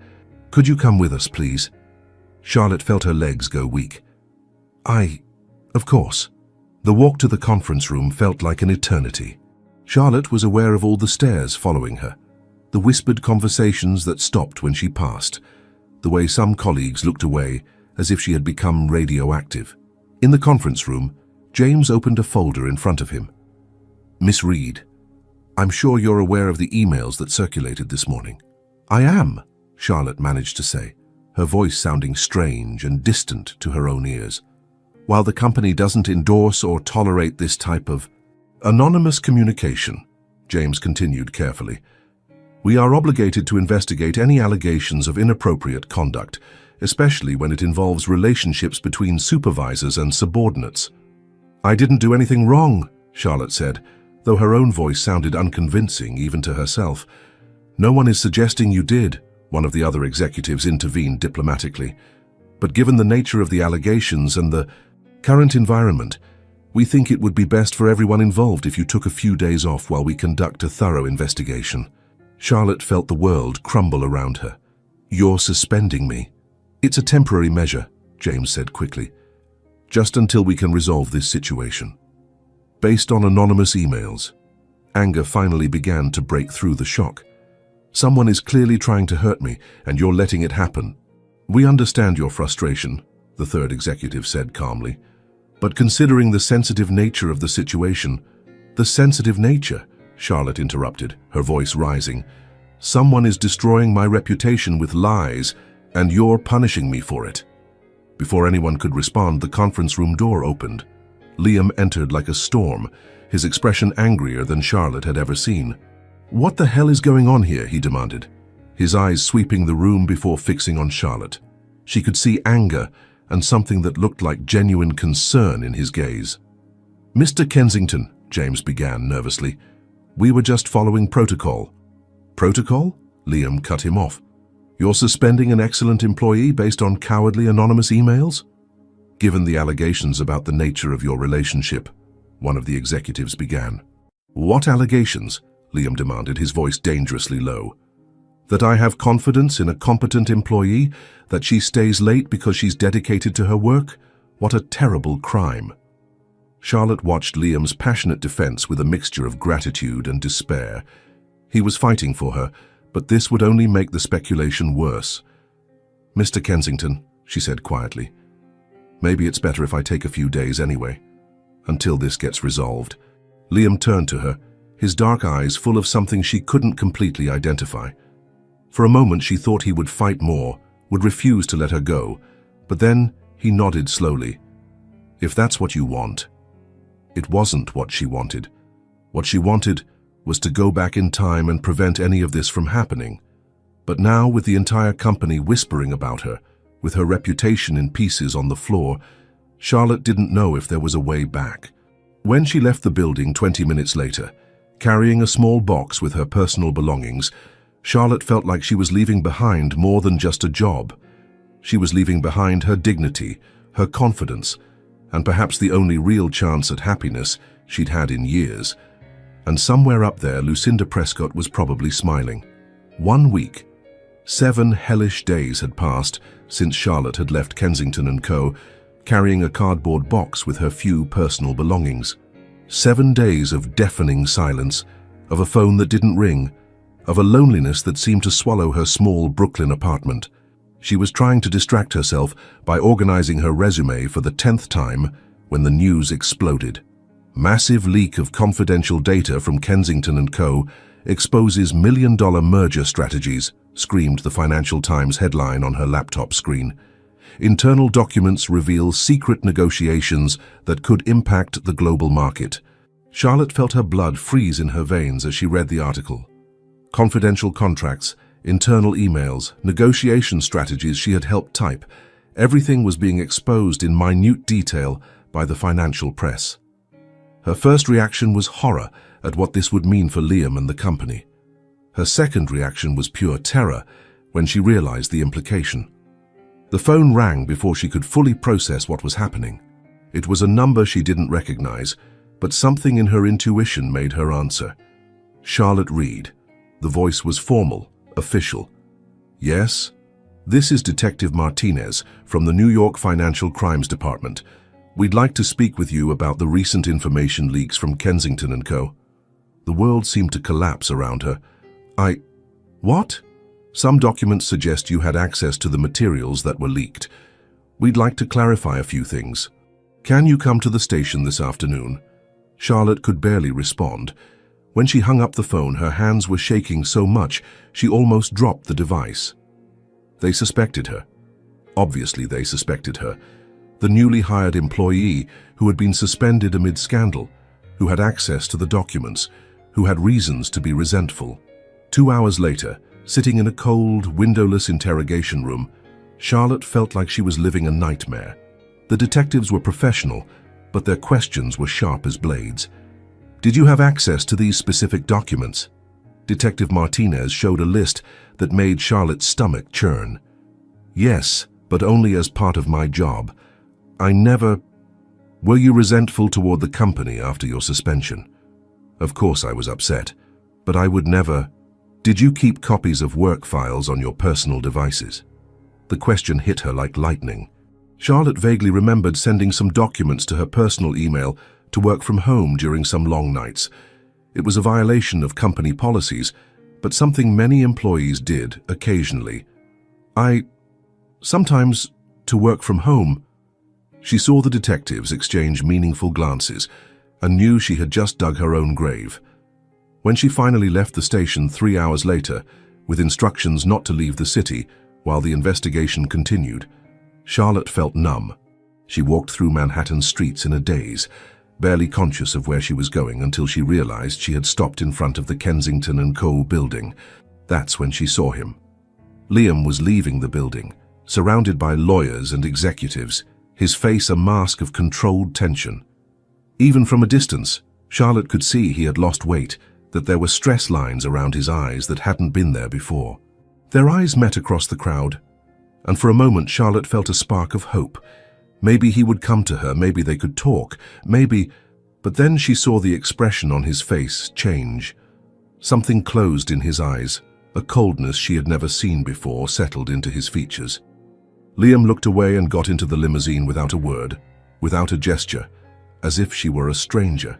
"Could you come with us, please?" Charlotte felt her legs go weak. Of course." The walk to the conference room felt like an eternity. Charlotte was aware of all the stares following her, the whispered conversations that stopped when she passed, the way some colleagues looked away as if she had become radioactive. In the conference room, James opened a folder in front of him. "Miss Reed, I'm sure you're aware of the emails that circulated this morning." "I am," Charlotte managed to say, her voice sounding strange and distant to her own ears. "While the company doesn't endorse or tolerate this type of anonymous communication," James continued carefully, "we are obligated to investigate any allegations of inappropriate conduct, especially when it involves relationships between supervisors and subordinates." "I didn't do anything wrong," Charlotte said, though her own voice sounded unconvincing even to herself. "No one is suggesting you did," one of the other executives intervened diplomatically. "But given the nature of the allegations and the current environment, we think it would be best for everyone involved if you took a few days off while we conduct a thorough investigation." Charlotte felt the world crumble around her. "You're suspending me." "It's a temporary measure," James said quickly, "just until we can resolve this situation." Based on anonymous emails, anger finally began to break through the shock. "Someone is clearly trying to hurt me, and you're letting it happen." "We understand your frustration," the third executive said calmly. "But considering the sensitive nature of the situation—" "The sensitive nature," Charlotte interrupted, her voice rising. "Someone is destroying my reputation with lies, and you're punishing me for it." Before anyone could respond, the conference room door opened. Liam entered like a storm, his expression angrier than Charlotte had ever seen. "What the hell is going on here?" he demanded, his eyes sweeping the room before fixing on Charlotte. She could see anger and something that looked like genuine concern in his gaze. "Mr. Kensington," James began nervously, "we were just following protocol." "Protocol?" Liam cut him off. "You're suspending an excellent employee based on cowardly anonymous emails?" "Given the allegations about the nature of your relationship," one of the executives began. "What allegations?" Liam demanded, his voice dangerously low. "That I have confidence in a competent employee, that she stays late because she's dedicated to her work? What a terrible crime." Charlotte watched Liam's passionate defense with a mixture of gratitude and despair. He was fighting for her, but this would only make the speculation worse. "Mr. Kensington," she said quietly, "maybe it's better if I take a few days anyway, until this gets resolved." Liam turned to her, his dark eyes full of something she couldn't completely identify. For a moment she thought he would fight more, would refuse to let her go, but then he nodded slowly. "If that's what you want." It wasn't what she wanted. What she wanted was to go back in time and prevent any of this from happening. But now, with the entire company whispering about her, with her reputation in pieces on the floor, Charlotte didn't know if there was a way back. When she left the building 20 minutes later, carrying a small box with her personal belongings, Charlotte felt like she was leaving behind more than just a job. She was leaving behind her dignity, her confidence, and perhaps the only real chance at happiness she'd had in years. And somewhere up there, Lucinda Prescott was probably smiling. 1 week. 7 hellish days had passed since Charlotte had left Kensington & Co., carrying a cardboard box with her few personal belongings. 7 days of deafening silence, of a phone that didn't ring, of a loneliness that seemed to swallow her small Brooklyn apartment. She was trying to distract herself by organizing her resume for the 10th time when the news exploded. Massive leak of confidential data from Kensington & Co. exposes million-dollar merger strategies, screamed the Financial Times headline on her laptop screen. Internal documents reveal secret negotiations that could impact the global market. Charlotte felt her blood freeze in her veins as she read the article. Confidential contracts, internal emails, negotiation strategies she had helped type. Everything was being exposed in minute detail by the financial press. Her first reaction was horror at what this would mean for Liam and the company. Her second reaction was pure terror when she realized the implication. The phone rang before she could fully process what was happening. It was a number she didn't recognize, but something in her intuition made her answer. Charlotte Reed, The voice was formal, official. "Yes? This is Detective Martinez from the New York Financial Crimes Department. We'd like to speak with you about the recent information leaks from Kensington & Co." The world seemed to collapse around her. What? "Some documents suggest you had access to the materials that were leaked. We'd like to clarify a few things. Can you come to the station this afternoon?" Charlotte could barely respond. When she hung up the phone, her hands were shaking so much she almost dropped the device. They suspected her. Obviously, they suspected her. The newly hired employee who had been suspended amid scandal, who had access to the documents, who had reasons to be resentful. 2 hours later, sitting in a cold, windowless interrogation room, Charlotte felt like she was living a nightmare. The detectives were professional, but their questions were sharp as blades. "Did you have access to these specific documents?" Detective Martinez showed a list that made Charlotte's stomach churn. "Yes, but only as part of my job. I never..." "Were you resentful toward the company after your suspension?" "Of course I was upset, but I would never..." "Did you keep copies of work files on your personal devices?" The question hit her like lightning. Charlotte vaguely remembered sending some documents to her personal email to work from home during some long nights. It was a violation of company policies, but something many employees did occasionally. Sometimes to work from home." She saw the detectives exchange meaningful glances and knew she had just dug her own grave. When she finally left the station 3 hours later, with instructions not to leave the city while the investigation continued, Charlotte felt numb. She walked through Manhattan streets in a daze, barely conscious of where she was going until she realized she had stopped in front of the Kensington & Co. building. That's when she saw him. Liam was leaving the building, surrounded by lawyers and executives, his face a mask of controlled tension. Even from a distance, Charlotte could see he had lost weight, that there were stress lines around his eyes that hadn't been there before. Their eyes met across the crowd, and for a moment Charlotte felt a spark of hope. Maybe he would come to her, maybe they could talk, maybe... But then she saw the expression on his face change. Something closed in his eyes, a coldness she had never seen before settled into his features. Liam looked away and got into the limousine without a word, without a gesture, as if she were a stranger.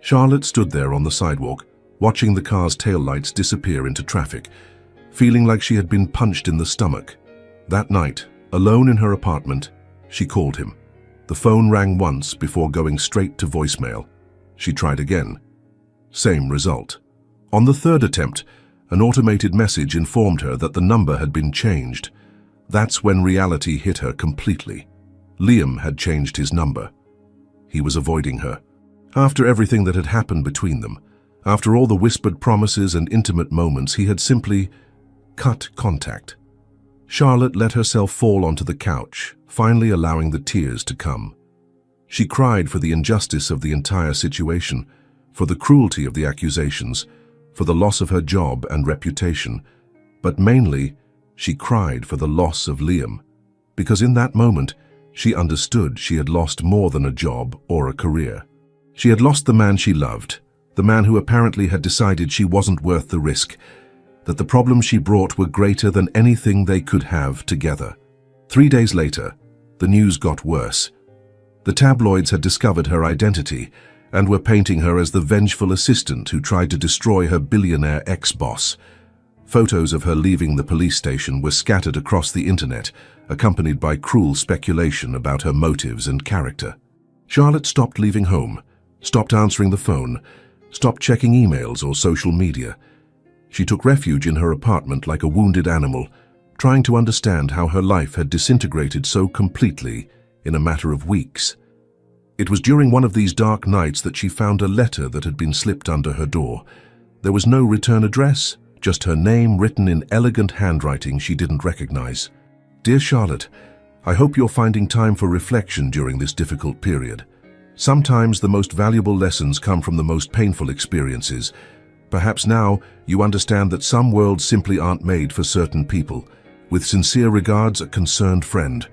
Charlotte stood there on the sidewalk, watching the car's taillights disappear into traffic, feeling like she had been punched in the stomach. That night, alone in her apartment, she called him. The phone rang once before going straight to voicemail. She tried again. Same result. On the third attempt, an automated message informed her that the number had been changed. That's when reality hit her completely. Liam had changed his number. He was avoiding her. After everything that had happened between them, after all the whispered promises and intimate moments, he had simply cut contact. Charlotte let herself fall onto the couch, finally allowing the tears to come. She cried for the injustice of the entire situation, for the cruelty of the accusations, for the loss of her job and reputation, but mainly, she cried for the loss of Liam, because in that moment, she understood she had lost more than a job or a career. She had lost the man she loved, the man who apparently had decided she wasn't worth the risk, that the problems she brought were greater than anything they could have together. 3 days later, the news got worse. The tabloids had discovered her identity and were painting her as the vengeful assistant who tried to destroy her billionaire ex-boss. Photos of her leaving the police station were scattered across the internet, accompanied by cruel speculation about her motives and character. Charlotte stopped leaving home, stopped answering the phone, stopped checking emails or social media. She took refuge in her apartment like a wounded animal, trying to understand how her life had disintegrated so completely in a matter of weeks. It was during one of these dark nights that she found a letter that had been slipped under her door. There was no return address, just her name written in elegant handwriting she didn't recognize. "Dear Charlotte, I hope you're finding time for reflection during this difficult period. Sometimes the most valuable lessons come from the most painful experiences. Perhaps now you understand that some worlds simply aren't made for certain people. With sincere regards, a concerned friend."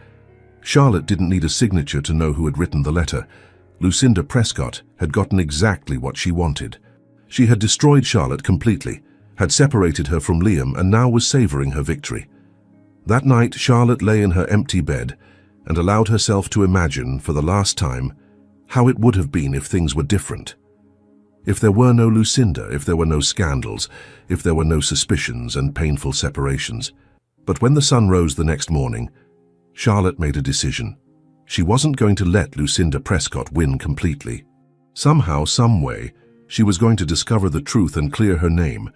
Charlotte didn't need a signature to know who had written the letter. Lucinda Prescott had gotten exactly what she wanted. She had destroyed Charlotte completely, had separated her from Liam and now was savoring her victory. That night, Charlotte lay in her empty bed and allowed herself to imagine, for the last time, how it would have been if things were different. If there were no Lucinda, if there were no scandals, if there were no suspicions and painful separations. But when the sun rose the next morning, Charlotte made a decision. She wasn't going to let Lucinda Prescott win completely. Somehow, some way, she was going to discover the truth and clear her name,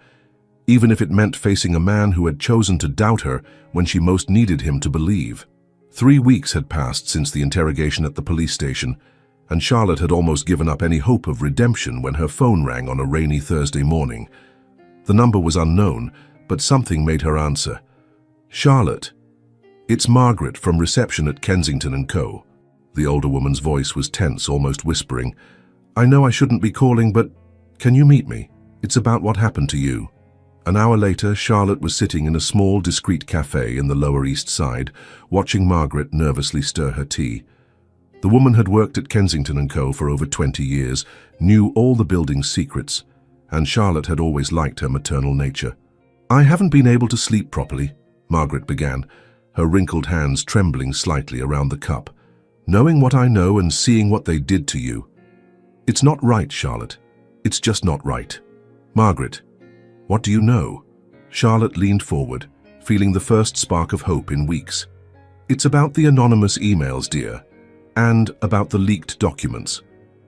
even if it meant facing a man who had chosen to doubt her when she most needed him to believe. 3 weeks had passed since the interrogation at the police station, and Charlotte had almost given up any hope of redemption when her phone rang on a rainy Thursday morning. The number was unknown, but something made her answer. "Charlotte, it's Margaret from reception at Kensington & Co." The older woman's voice was tense, almost whispering. "I know I shouldn't be calling, but can you meet me? It's about what happened to you." An hour later, Charlotte was sitting in a small, discreet cafe in the Lower East Side, watching Margaret nervously stir her tea. The woman had worked at Kensington & Co. for over 20 years, knew all the building's secrets, and Charlotte had always liked her maternal nature. "I haven't been able to sleep properly," Margaret began, her wrinkled hands trembling slightly around the cup. "Knowing what I know and seeing what they did to you. It's not right, Charlotte. It's just not right." "Margaret, what do you know?" Charlotte leaned forward, feeling the first spark of hope in weeks. "It's about the anonymous emails, dear, and about the leaked documents."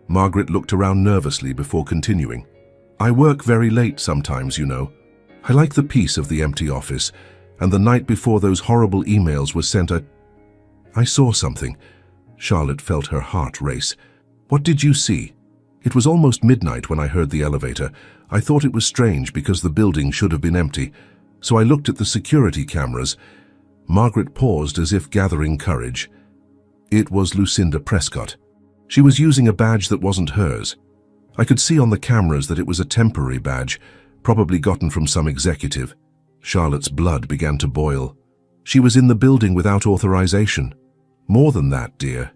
Margaret looked around nervously before continuing. "I work very late sometimes, you know. I like the peace of the empty office, and the night before those horrible emails were sent, I saw something." Charlotte felt her heart race. "What did you see?" "It was almost midnight when I heard the elevator. I thought it was strange because the building should have been empty, so I looked at the security cameras." Margaret paused as if gathering courage. It was Lucinda Prescott. She was using a badge that wasn't hers. I could see on the cameras that it was a temporary badge, probably gotten from some executive. Charlotte's blood began to boil. She was in the building without authorization. More than that, dear.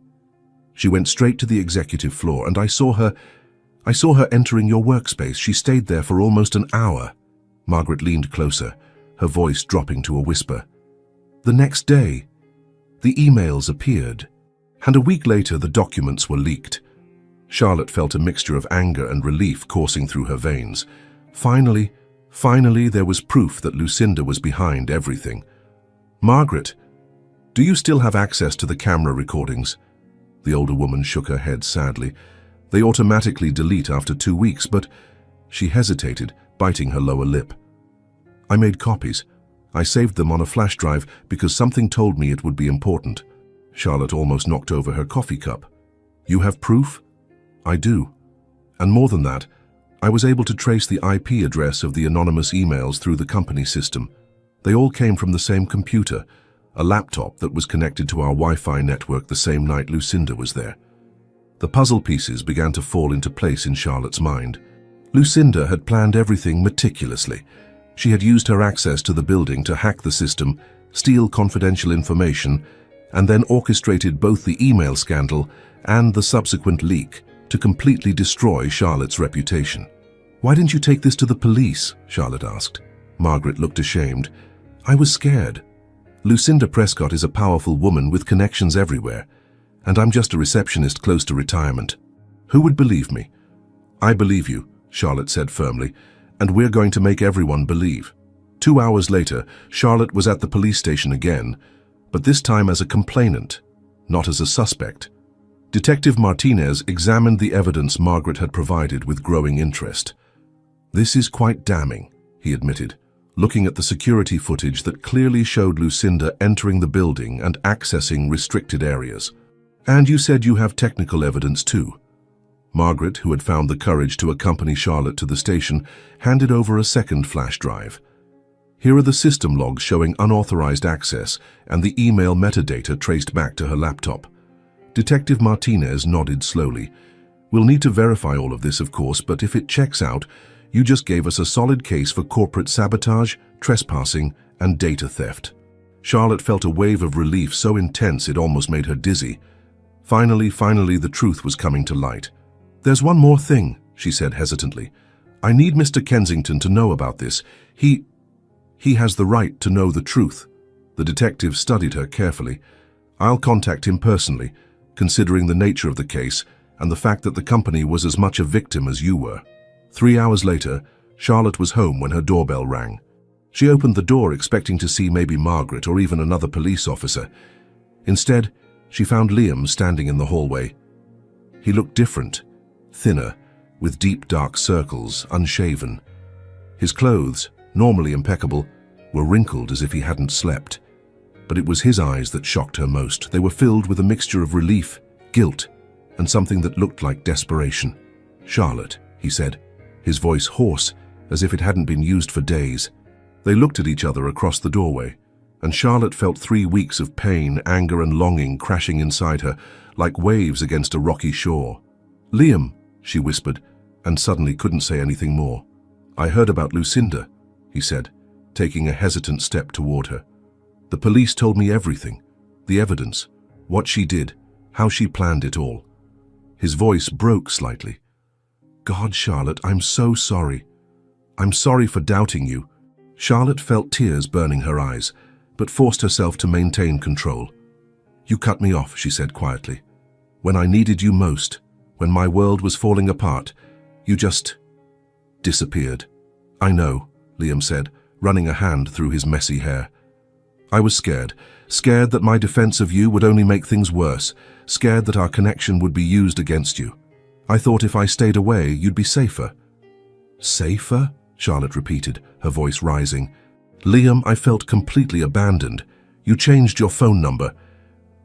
She went straight to the executive floor, and I saw her entering your workspace. She stayed there for almost an hour. Margaret leaned closer, her voice dropping to a whisper. "The next day, the emails appeared, and a week later the documents were leaked." Charlotte felt a mixture of anger and relief coursing through her veins. Finally, there was proof that Lucinda was behind everything. "Margaret, do you still have access to the camera recordings?" The older woman shook her head sadly. "They automatically delete after 2 weeks, but..." She hesitated, biting her lower lip. "I made copies. I saved them on a flash drive because something told me it would be important." Charlotte almost knocked over her coffee cup. "You have proof?" "I do. And more than that, I was able to trace the IP address of the anonymous emails through the company system. They all came from the same computer, a laptop that was connected to our Wi-Fi network the same night Lucinda was there." The puzzle pieces began to fall into place in Charlotte's mind. Lucinda had planned everything meticulously. She had used her access to the building to hack the system, steal confidential information, and then orchestrated both the email scandal and the subsequent leak to completely destroy Charlotte's reputation. "Why didn't you take this to the police?" Charlotte asked. Margaret looked ashamed. "I was scared. Lucinda Prescott is a powerful woman with connections everywhere, and I'm just a receptionist close to retirement. Who would believe me?" "I believe you," Charlotte said firmly, "and we're going to make everyone believe." 2 hours later, Charlotte was at the police station again, but this time as a complainant, not as a suspect. Detective Martinez examined the evidence Margaret had provided with growing interest. "This is quite damning," he admitted, looking at the security footage that clearly showed Lucinda entering the building and accessing restricted areas. "And you said you have technical evidence too." Margaret, who had found the courage to accompany Charlotte to the station, handed over a second flash drive. "Here are the system logs showing unauthorized access and the email metadata traced back to her laptop." Detective Martinez nodded slowly. "We'll need to verify all of this, of course, but if it checks out, you just gave us a solid case for corporate sabotage, trespassing, and data theft." Charlotte felt a wave of relief so intense it almost made her dizzy. Finally, the truth was coming to light. "There's one more thing," she said hesitantly. I need Mr. Kensington to know about this. He has the right to know the truth." The detective studied her carefully. "I'll contact him personally, considering the nature of the case and the fact that the company was as much a victim as you were." 3 hours later, Charlotte was home when her doorbell rang. She opened the door expecting to see maybe Margaret or even another police officer. Instead, she found Liam standing in the hallway. He looked different, thinner, with deep dark circles, unshaven. His clothes, normally impeccable, were wrinkled as if he hadn't slept. But it was his eyes that shocked her most. They were filled with a mixture of relief, guilt, and something that looked like desperation. "Charlotte," he said, his voice hoarse, as if it hadn't been used for days. They looked at each other across the doorway, and Charlotte felt 3 weeks of pain, anger, and longing crashing inside her, like waves against a rocky shore. "Liam," she whispered, and suddenly couldn't say anything more. "I heard about Lucinda," he said, taking a hesitant step toward her. "The police told me everything, the evidence, what she did, how she planned it all." His voice broke slightly. "God, Charlotte, I'm so sorry. I'm sorry for doubting you." Charlotte felt tears burning her eyes, but forced herself to maintain control. "You cut me off," she said quietly. "When I needed you most, when my world was falling apart, you just disappeared." "I know," Liam said, running a hand through his messy hair. "I was scared that my defense of you would only make things worse, scared that our connection would be used against you. I thought if I stayed away, you'd be safer." "Safer?" Charlotte repeated, her voice rising. "Liam, I felt completely abandoned. You changed your phone number,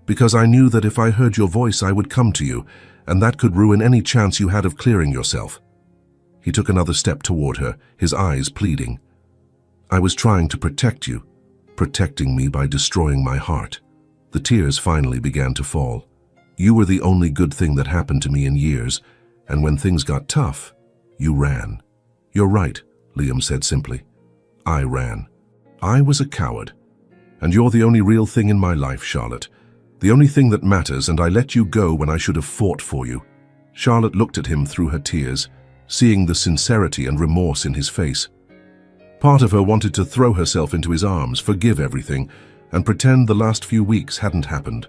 because I knew that if I heard your voice, I would come to you, and that could ruin any chance you had of clearing yourself." He took another step toward her, his eyes pleading. "I was trying to protect you, protecting me by destroying my heart." The tears finally began to fall. "You were the only good thing that happened to me in years, and when things got tough, you ran." "You're right," Liam said simply. "I ran. I was a coward. And you're the only real thing in my life, Charlotte. The only thing that matters, and I let you go when I should have fought for you." Charlotte looked at him through her tears, seeing the sincerity and remorse in his face. Part of her wanted to throw herself into his arms, forgive everything, and pretend the last few weeks hadn't happened.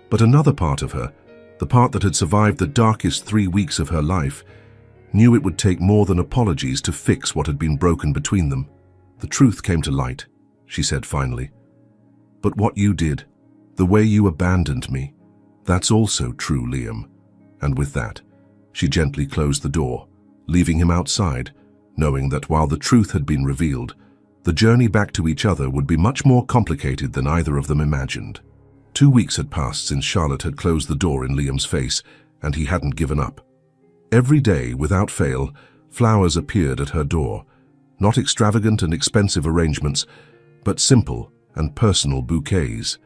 But another part of her, the part that had survived the darkest 3 weeks of her life, knew it would take more than apologies to fix what had been broken between them. "The truth came to light," she said finally. "But what you did, the way you abandoned me, that's also true, Liam." And with that, she gently closed the door, leaving him outside, knowing that while the truth had been revealed, the journey back to each other would be much more complicated than either of them imagined. 2 weeks had passed since Charlotte had closed the door in Liam's face, and he hadn't given up. Every day, without fail, flowers appeared at her door. Not extravagant and expensive arrangements, but simple and personal bouquets.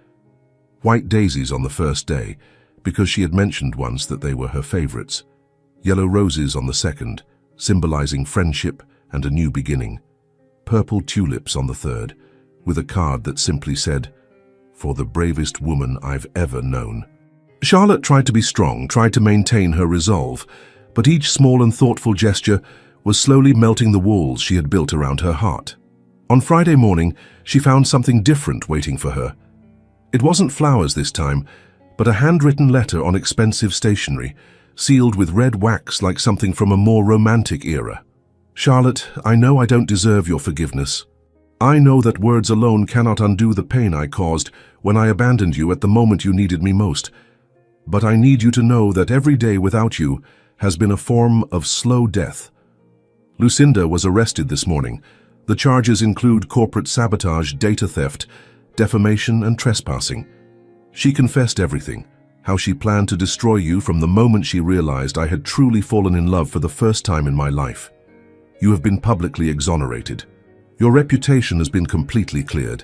White daisies on the first day, because she had mentioned once that they were her favorites. Yellow roses on the second, symbolizing friendship and a new beginning. Purple tulips on the third, with a card that simply said, "For the bravest woman I've ever known." Charlotte tried to be strong, tried to maintain her resolve, but each small and thoughtful gesture was slowly melting the walls she had built around her heart. On Friday morning, she found something different waiting for her. It wasn't flowers this time, but a handwritten letter on expensive stationery, sealed with red wax like something from a more romantic era. "Charlotte, I know I don't deserve your forgiveness. I know that words alone cannot undo the pain I caused when I abandoned you at the moment you needed me most. But I need you to know that every day without you has been a form of slow death. Lucinda was arrested this morning. The charges include corporate sabotage, data theft, defamation, and trespassing. She confessed everything, how she planned to destroy you from the moment she realized I had truly fallen in love for the first time in my life. You have been publicly exonerated. Your reputation has been completely cleared,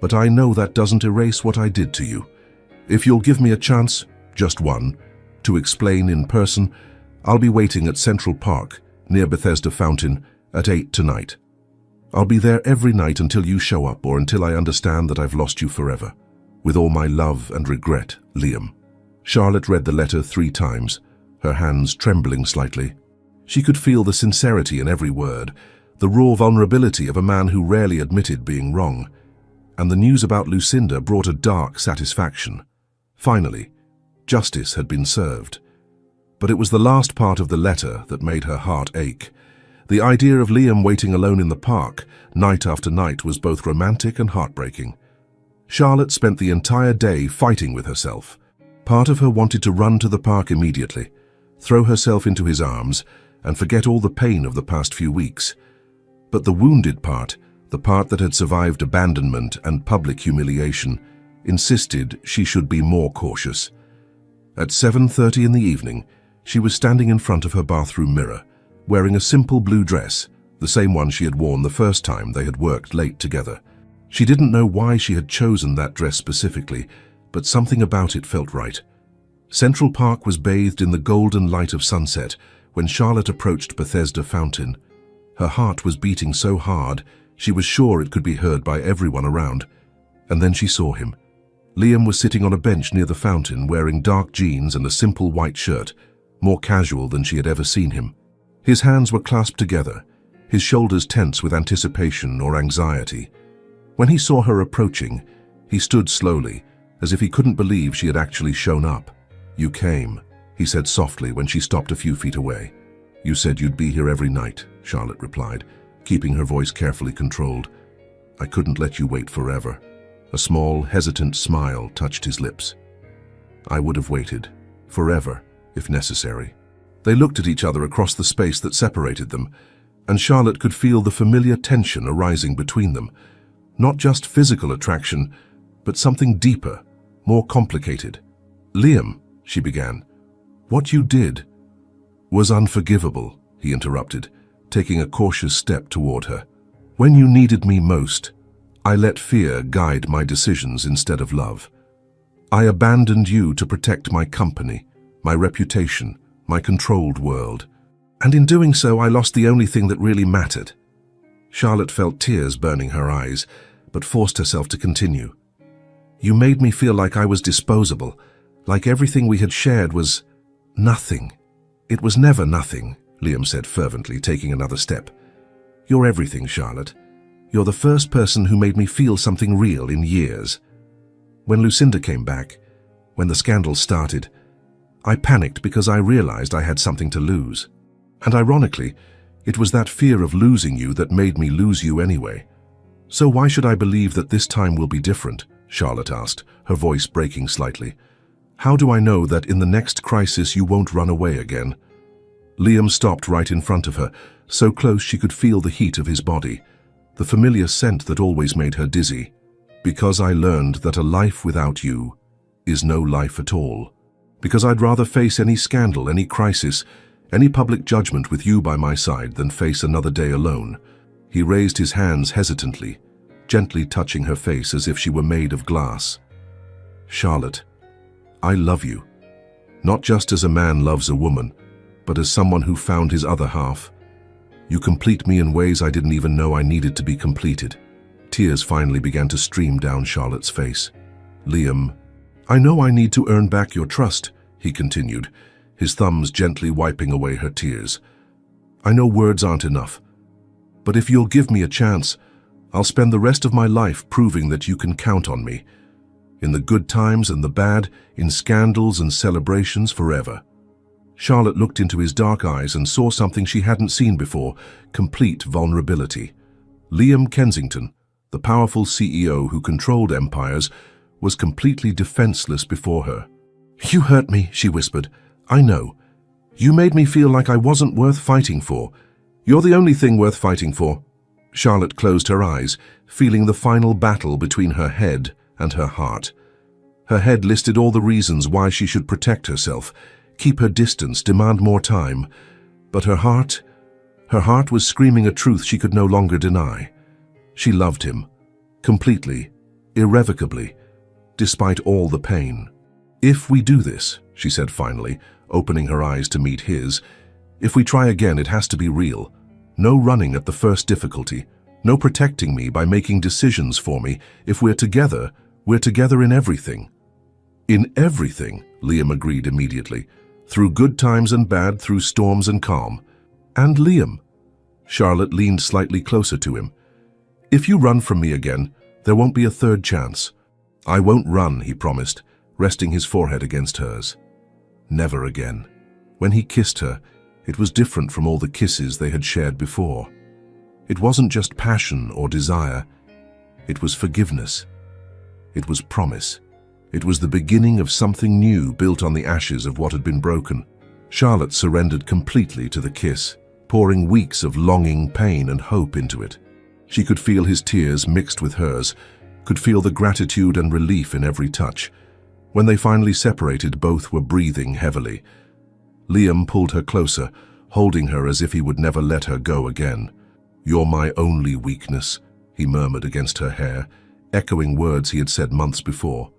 but I know that doesn't erase what I did to you. If you'll give me a chance, just one, to explain in person, I'll be waiting at Central Park, near Bethesda Fountain, at 8 tonight. I'll be there every night until you show up or until I understand that I've lost you forever. With all my love and regret, Liam." Charlotte read the letter 3 times, her hands trembling slightly. She could feel the sincerity in every word, the raw vulnerability of a man who rarely admitted being wrong. And the news about Lucinda brought a dark satisfaction. Finally, justice had been served. But it was the last part of the letter that made her heart ache. The idea of Liam waiting alone in the park, night after night, was both romantic and heartbreaking. Charlotte spent the entire day fighting with herself. Part of her wanted to run to the park immediately, throw herself into his arms, and forget all the pain of the past few weeks. But the wounded part, the part that had survived abandonment and public humiliation, insisted she should be more cautious. At 7:30 in the evening, she was standing in front of her bathroom mirror, wearing a simple blue dress, the same one she had worn the first time they had worked late together. She didn't know why she had chosen that dress specifically, but something about it felt right. Central Park was bathed in the golden light of sunset when Charlotte approached Bethesda Fountain. Her heart was beating so hard, she was sure it could be heard by everyone around. And then she saw him. Liam was sitting on a bench near the fountain, wearing dark jeans and a simple white shirt, more casual than she had ever seen him. His hands were clasped together, his shoulders tense with anticipation or anxiety. When he saw her approaching, he stood slowly, as if he couldn't believe she had actually shown up. "You came," he said softly when she stopped a few feet away. "You said you'd be here every night," Charlotte replied, keeping her voice carefully controlled. "I couldn't let you wait forever." A small, hesitant smile touched his lips. "I would have waited, forever, if necessary." They looked at each other across the space that separated them, and Charlotte could feel the familiar tension arising between them. Not just physical attraction, but something deeper, more complicated. "Liam," she began, "what you did was unforgivable," he interrupted, taking a cautious step toward her. "When you needed me most, I let fear guide my decisions instead of love. I abandoned you to protect my company, my reputation, my controlled world. And in doing so, I lost the only thing that really mattered." Charlotte felt tears burning her eyes, but forced herself to continue. "You made me feel like I was disposable, like everything we had shared was nothing." "It was never nothing," Liam said fervently, taking another step. "You're everything, Charlotte. You're the first person who made me feel something real in years. When Lucinda came back, when the scandal started, I panicked because I realized I had something to lose. And ironically, it was that fear of losing you that made me lose you anyway. So why should I believe that this time will be different?" Charlotte asked, her voice breaking slightly. "How do I know that in the next crisis you won't run away again?" Liam stopped right in front of her, so close she could feel the heat of his body, the familiar scent that always made her dizzy. "Because I learned that a life without you is no life at all. Because I'd rather face any scandal, any crisis, any public judgment with you by my side than face another day alone." He raised his hands hesitantly, gently touching her face as if she were made of glass. "Charlotte, I love you. Not just as a man loves a woman, but as someone who found his other half. You complete me in ways I didn't even know I needed to be completed." Tears finally began to stream down Charlotte's face. "Liam, I know I need to earn back your trust," he continued, his thumbs gently wiping away her tears. "I know words aren't enough, but if you'll give me a chance, I'll spend the rest of my life proving that you can count on me. In the good times and the bad, in scandals and celebrations, forever." Charlotte looked into his dark eyes and saw something she hadn't seen before: complete vulnerability. Liam Kensington, the powerful CEO who controlled empires, was completely defenseless before her. "You hurt me," she whispered. "I know. You made me feel like I wasn't worth fighting for. You're the only thing worth fighting for." Charlotte closed her eyes, feeling the final battle between her head and her heart. Her head listed all the reasons why she should protect herself, keep her distance, demand more time. But her heart was screaming a truth she could no longer deny. She loved him, completely, irrevocably, despite all the pain. "If we do this," she said finally, opening her eyes to meet his, "if we try again, it has to be real. No running at the first difficulty. No protecting me by making decisions for me. If we're together in everything." "In everything," Liam agreed immediately. "Through good times and bad, through storms and calm." And Liam. Charlotte leaned slightly closer to him. If you run from me again, there won't be a third chance. I won't run, he promised, resting his forehead against hers. Never again. When he kissed her, it was different from all the kisses they had shared before. It wasn't just passion or desire. It was forgiveness. It was promise. It was the beginning of something new built on the ashes of what had been broken. Charlotte surrendered completely to the kiss, pouring weeks of longing, pain, and hope into it. She could feel his tears mixed with hers, could feel the gratitude and relief in every touch. When they finally separated, both were breathing heavily. Liam pulled her closer, holding her as if he would never let her go again. "You're my only weakness," he murmured against her hair, echoing words he had said months before.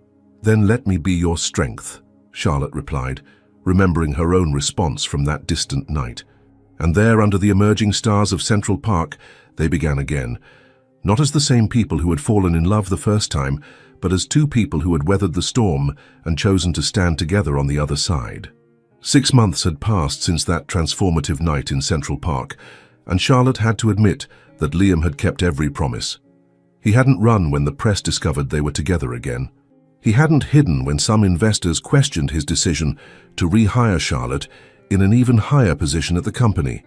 "Then let me be your strength," Charlotte replied, remembering her own response from that distant night. And there, under the emerging stars of Central Park, they began again. Not as the same people who had fallen in love the first time, but as two people who had weathered the storm and chosen to stand together on the other side. 6 months had passed since that transformative night in Central Park, and Charlotte had to admit that Liam had kept every promise. He hadn't run when the press discovered they were together again. He hadn't hidden when some investors questioned his decision to rehire Charlotte in an even higher position at the company.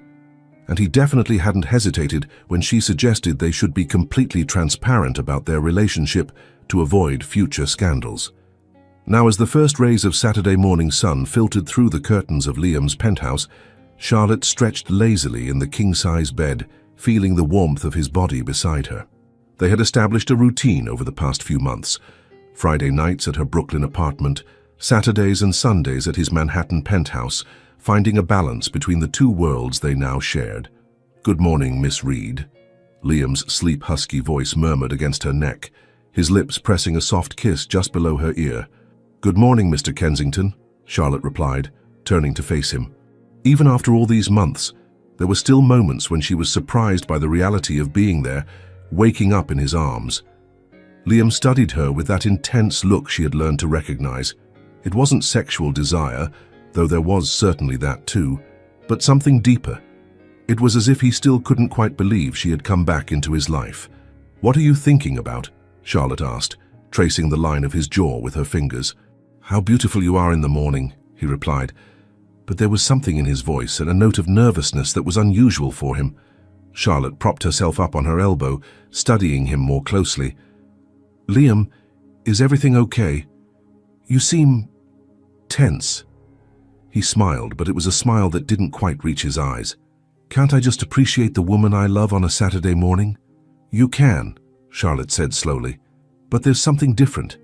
And he definitely hadn't hesitated when she suggested they should be completely transparent about their relationship to avoid future scandals. Now, as the first rays of Saturday morning sun filtered through the curtains of Liam's penthouse, Charlotte stretched lazily in the king-size bed, feeling the warmth of his body beside her. They had established a routine over the past few months. Friday nights at her Brooklyn apartment, Saturdays and Sundays at his Manhattan penthouse, finding a balance between the two worlds they now shared. "Good morning, Miss Reed," Liam's sleep-husky voice murmured against her neck, his lips pressing a soft kiss just below her ear. "Good morning, Mr. Kensington," Charlotte replied, turning to face him. Even after all these months, there were still moments when she was surprised by the reality of being there, waking up in his arms. Liam studied her with that intense look she had learned to recognize. It wasn't sexual desire, though there was certainly that too, but something deeper. It was as if he still couldn't quite believe she had come back into his life. "What are you thinking about?" Charlotte asked, tracing the line of his jaw with her fingers. "How beautiful you are in the morning," he replied, but there was something in his voice and a note of nervousness that was unusual for him. Charlotte propped herself up on her elbow, studying him more closely. "Liam, is everything okay? You seem tense." He smiled, but it was a smile that didn't quite reach his eyes. "Can't I just appreciate the woman I love on a Saturday morning?" "You can," Charlotte said slowly, "but there's something different.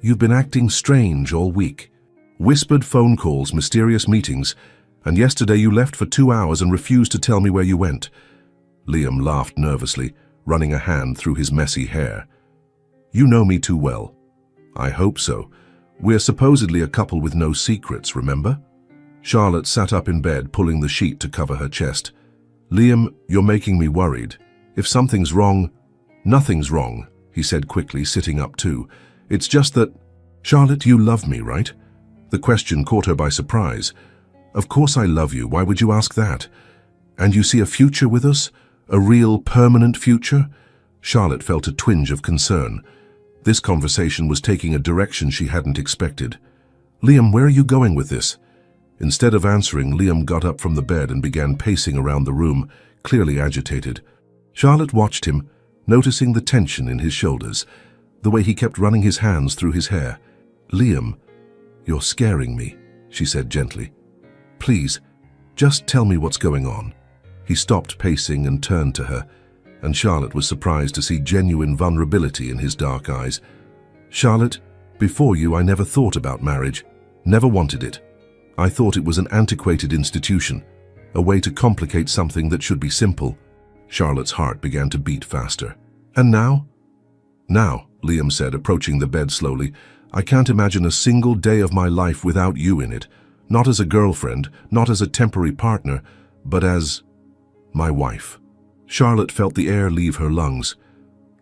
You've been acting strange all week. Whispered phone calls, mysterious meetings, and yesterday you left for 2 hours and refused to tell me where you went." Liam laughed nervously, running a hand through his messy hair. "You know me too well." "I hope so. We're supposedly a couple with no secrets, remember?" Charlotte sat up in bed, pulling the sheet to cover her chest. "Liam, you're making me worried. If something's wrong—" "Nothing's wrong," he said quickly, sitting up too. "It's just that—" "Charlotte, you love me, right?" The question caught her by surprise. "Of course I love you. Why would you ask that? And you see a future with us? A real, permanent future?" Charlotte felt a twinge of concern. This conversation was taking a direction she hadn't expected. "Liam, where are you going with this?" Instead of answering, Liam got up from the bed and began pacing around the room, clearly agitated. Charlotte watched him, noticing the tension in his shoulders, the way he kept running his hands through his hair. "Liam, you're scaring me," she said gently. "Please, just tell me what's going on." He stopped pacing and turned to her, and Charlotte was surprised to see genuine vulnerability in his dark eyes. "Charlotte, before you I never thought about marriage, never wanted it. I thought it was an antiquated institution, a way to complicate something that should be simple." Charlotte's heart began to beat faster. "And now?" "Now," Liam said, approaching the bed slowly, "I can't imagine a single day of my life without you in it. Not as a girlfriend, not as a temporary partner, but as my wife." Charlotte felt the air leave her lungs.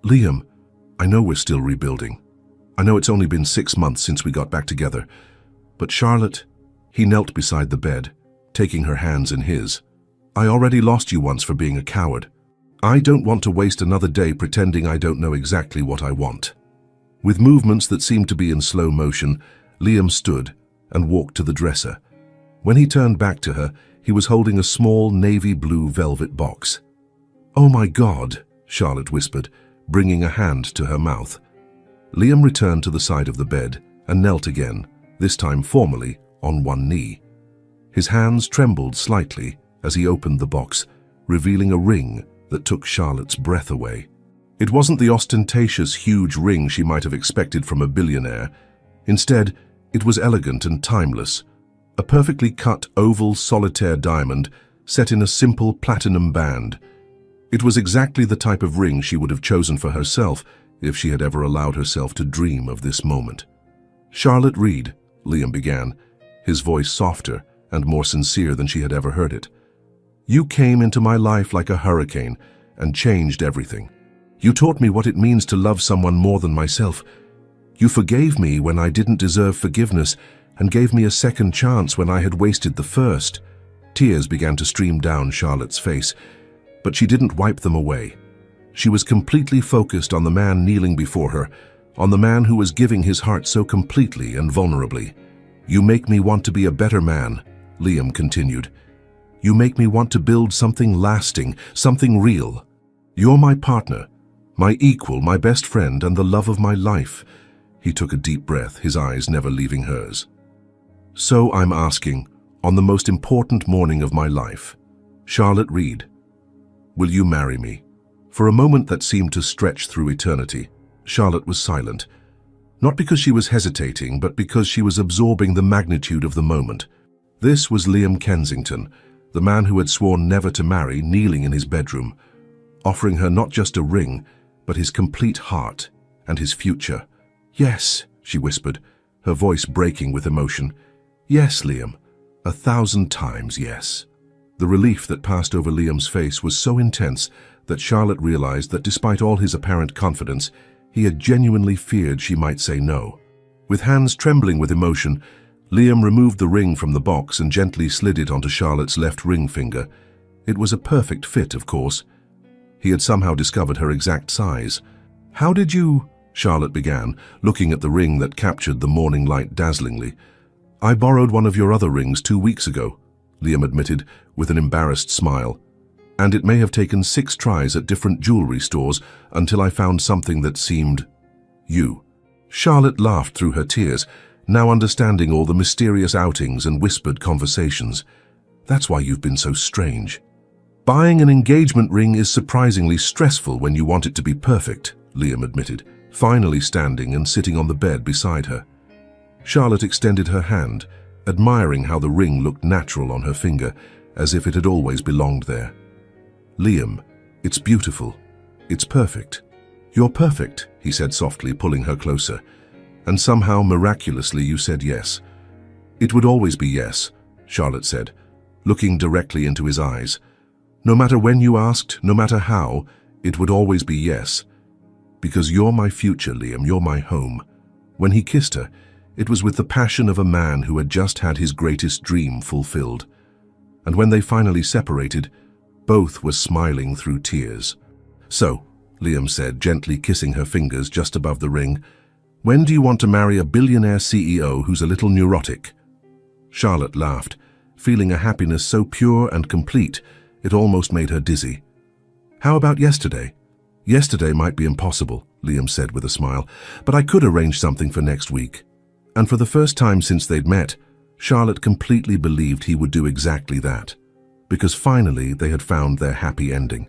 "Liam, I know we're still rebuilding. I know it's only been 6 months since we got back together. But Charlotte—" He knelt beside the bed, taking her hands in his. I already lost you once for being a coward. I don't want to waste another day pretending I don't know exactly what I want." With movements that seemed to be in slow motion, Liam stood and walked to the dresser. When he turned back to her, he was holding a small navy blue velvet box. "Oh my God," Charlotte whispered, bringing a hand to her mouth. Liam returned to the side of the bed and knelt again, this time formally, on one knee. His hands trembled slightly as he opened the box, revealing a ring that took Charlotte's breath away. It wasn't the ostentatious, huge ring she might have expected from a billionaire. Instead, it was elegant and timeless, a perfectly cut oval solitaire diamond set in a simple platinum band. It was exactly the type of ring she would have chosen for herself if she had ever allowed herself to dream of this moment. "Charlotte Reed," Liam began, his voice softer and more sincere than she had ever heard it. "You came into my life like a hurricane and changed everything. You taught me what it means to love someone more than myself. You forgave me when I didn't deserve forgiveness and gave me a second chance when I had wasted the first." Tears began to stream down Charlotte's face, but she didn't wipe them away. She was completely focused on the man kneeling before her, on the man who was giving his heart so completely and vulnerably. "You make me want to be a better man," Liam continued. "You make me want to build something lasting, something real. You're my partner, my equal, my best friend, and the love of my life." He took a deep breath, his eyes never leaving hers. "So I'm asking, on the most important morning of my life, Charlotte Reed, will you marry me?" For a moment that seemed to stretch through eternity, Charlotte was silent. Not because she was hesitating, but because she was absorbing the magnitude of the moment. This was Liam Kensington, the man who had sworn never to marry, kneeling in his bedroom, offering her not just a ring, but his complete heart and his future. "Yes," she whispered, her voice breaking with emotion. "Yes, Liam, 1,000 times yes." The relief that passed over Liam's face was so intense that Charlotte realized that despite all his apparent confidence, he had genuinely feared she might say no. With hands trembling with emotion, Liam removed the ring from the box and gently slid it onto Charlotte's left ring finger. It was a perfect fit, of course. He had somehow discovered her exact size. "How did you—" Charlotte began, looking at the ring that captured the morning light dazzlingly. "I borrowed one of your other rings 2 weeks ago," Liam admitted with an embarrassed smile. "And it may have taken 6 tries at different jewelry stores until I found something that seemed you." Charlotte laughed through her tears, now understanding all the mysterious outings and whispered conversations. "That's why you've been so strange." "Buying an engagement ring is surprisingly stressful when you want it to be perfect," Liam admitted, finally standing and sitting on the bed beside her. Charlotte extended her hand, admiring how the ring looked natural on her finger, as if it had always belonged there. "Liam, it's beautiful. It's perfect." "You're perfect," he said softly, pulling her closer. "And somehow, miraculously, you said yes." "It would always be yes," Charlotte said, looking directly into his eyes. "No matter when you asked, no matter how, it would always be yes. Because you're my future, Liam, you're my home." When he kissed her, it was with the passion of a man who had just had his greatest dream fulfilled. And when they finally separated, both were smiling through tears. "So," Liam said, gently kissing her fingers just above the ring, "when do you want to marry a billionaire CEO who's a little neurotic?" Charlotte laughed, feeling a happiness so pure and complete it almost made her dizzy. "How about yesterday?" "Yesterday might be impossible," Liam said with a smile, "but I could arrange something for next week." And for the first time since they'd met, Charlotte completely believed he would do exactly that, because finally they had found their happy ending.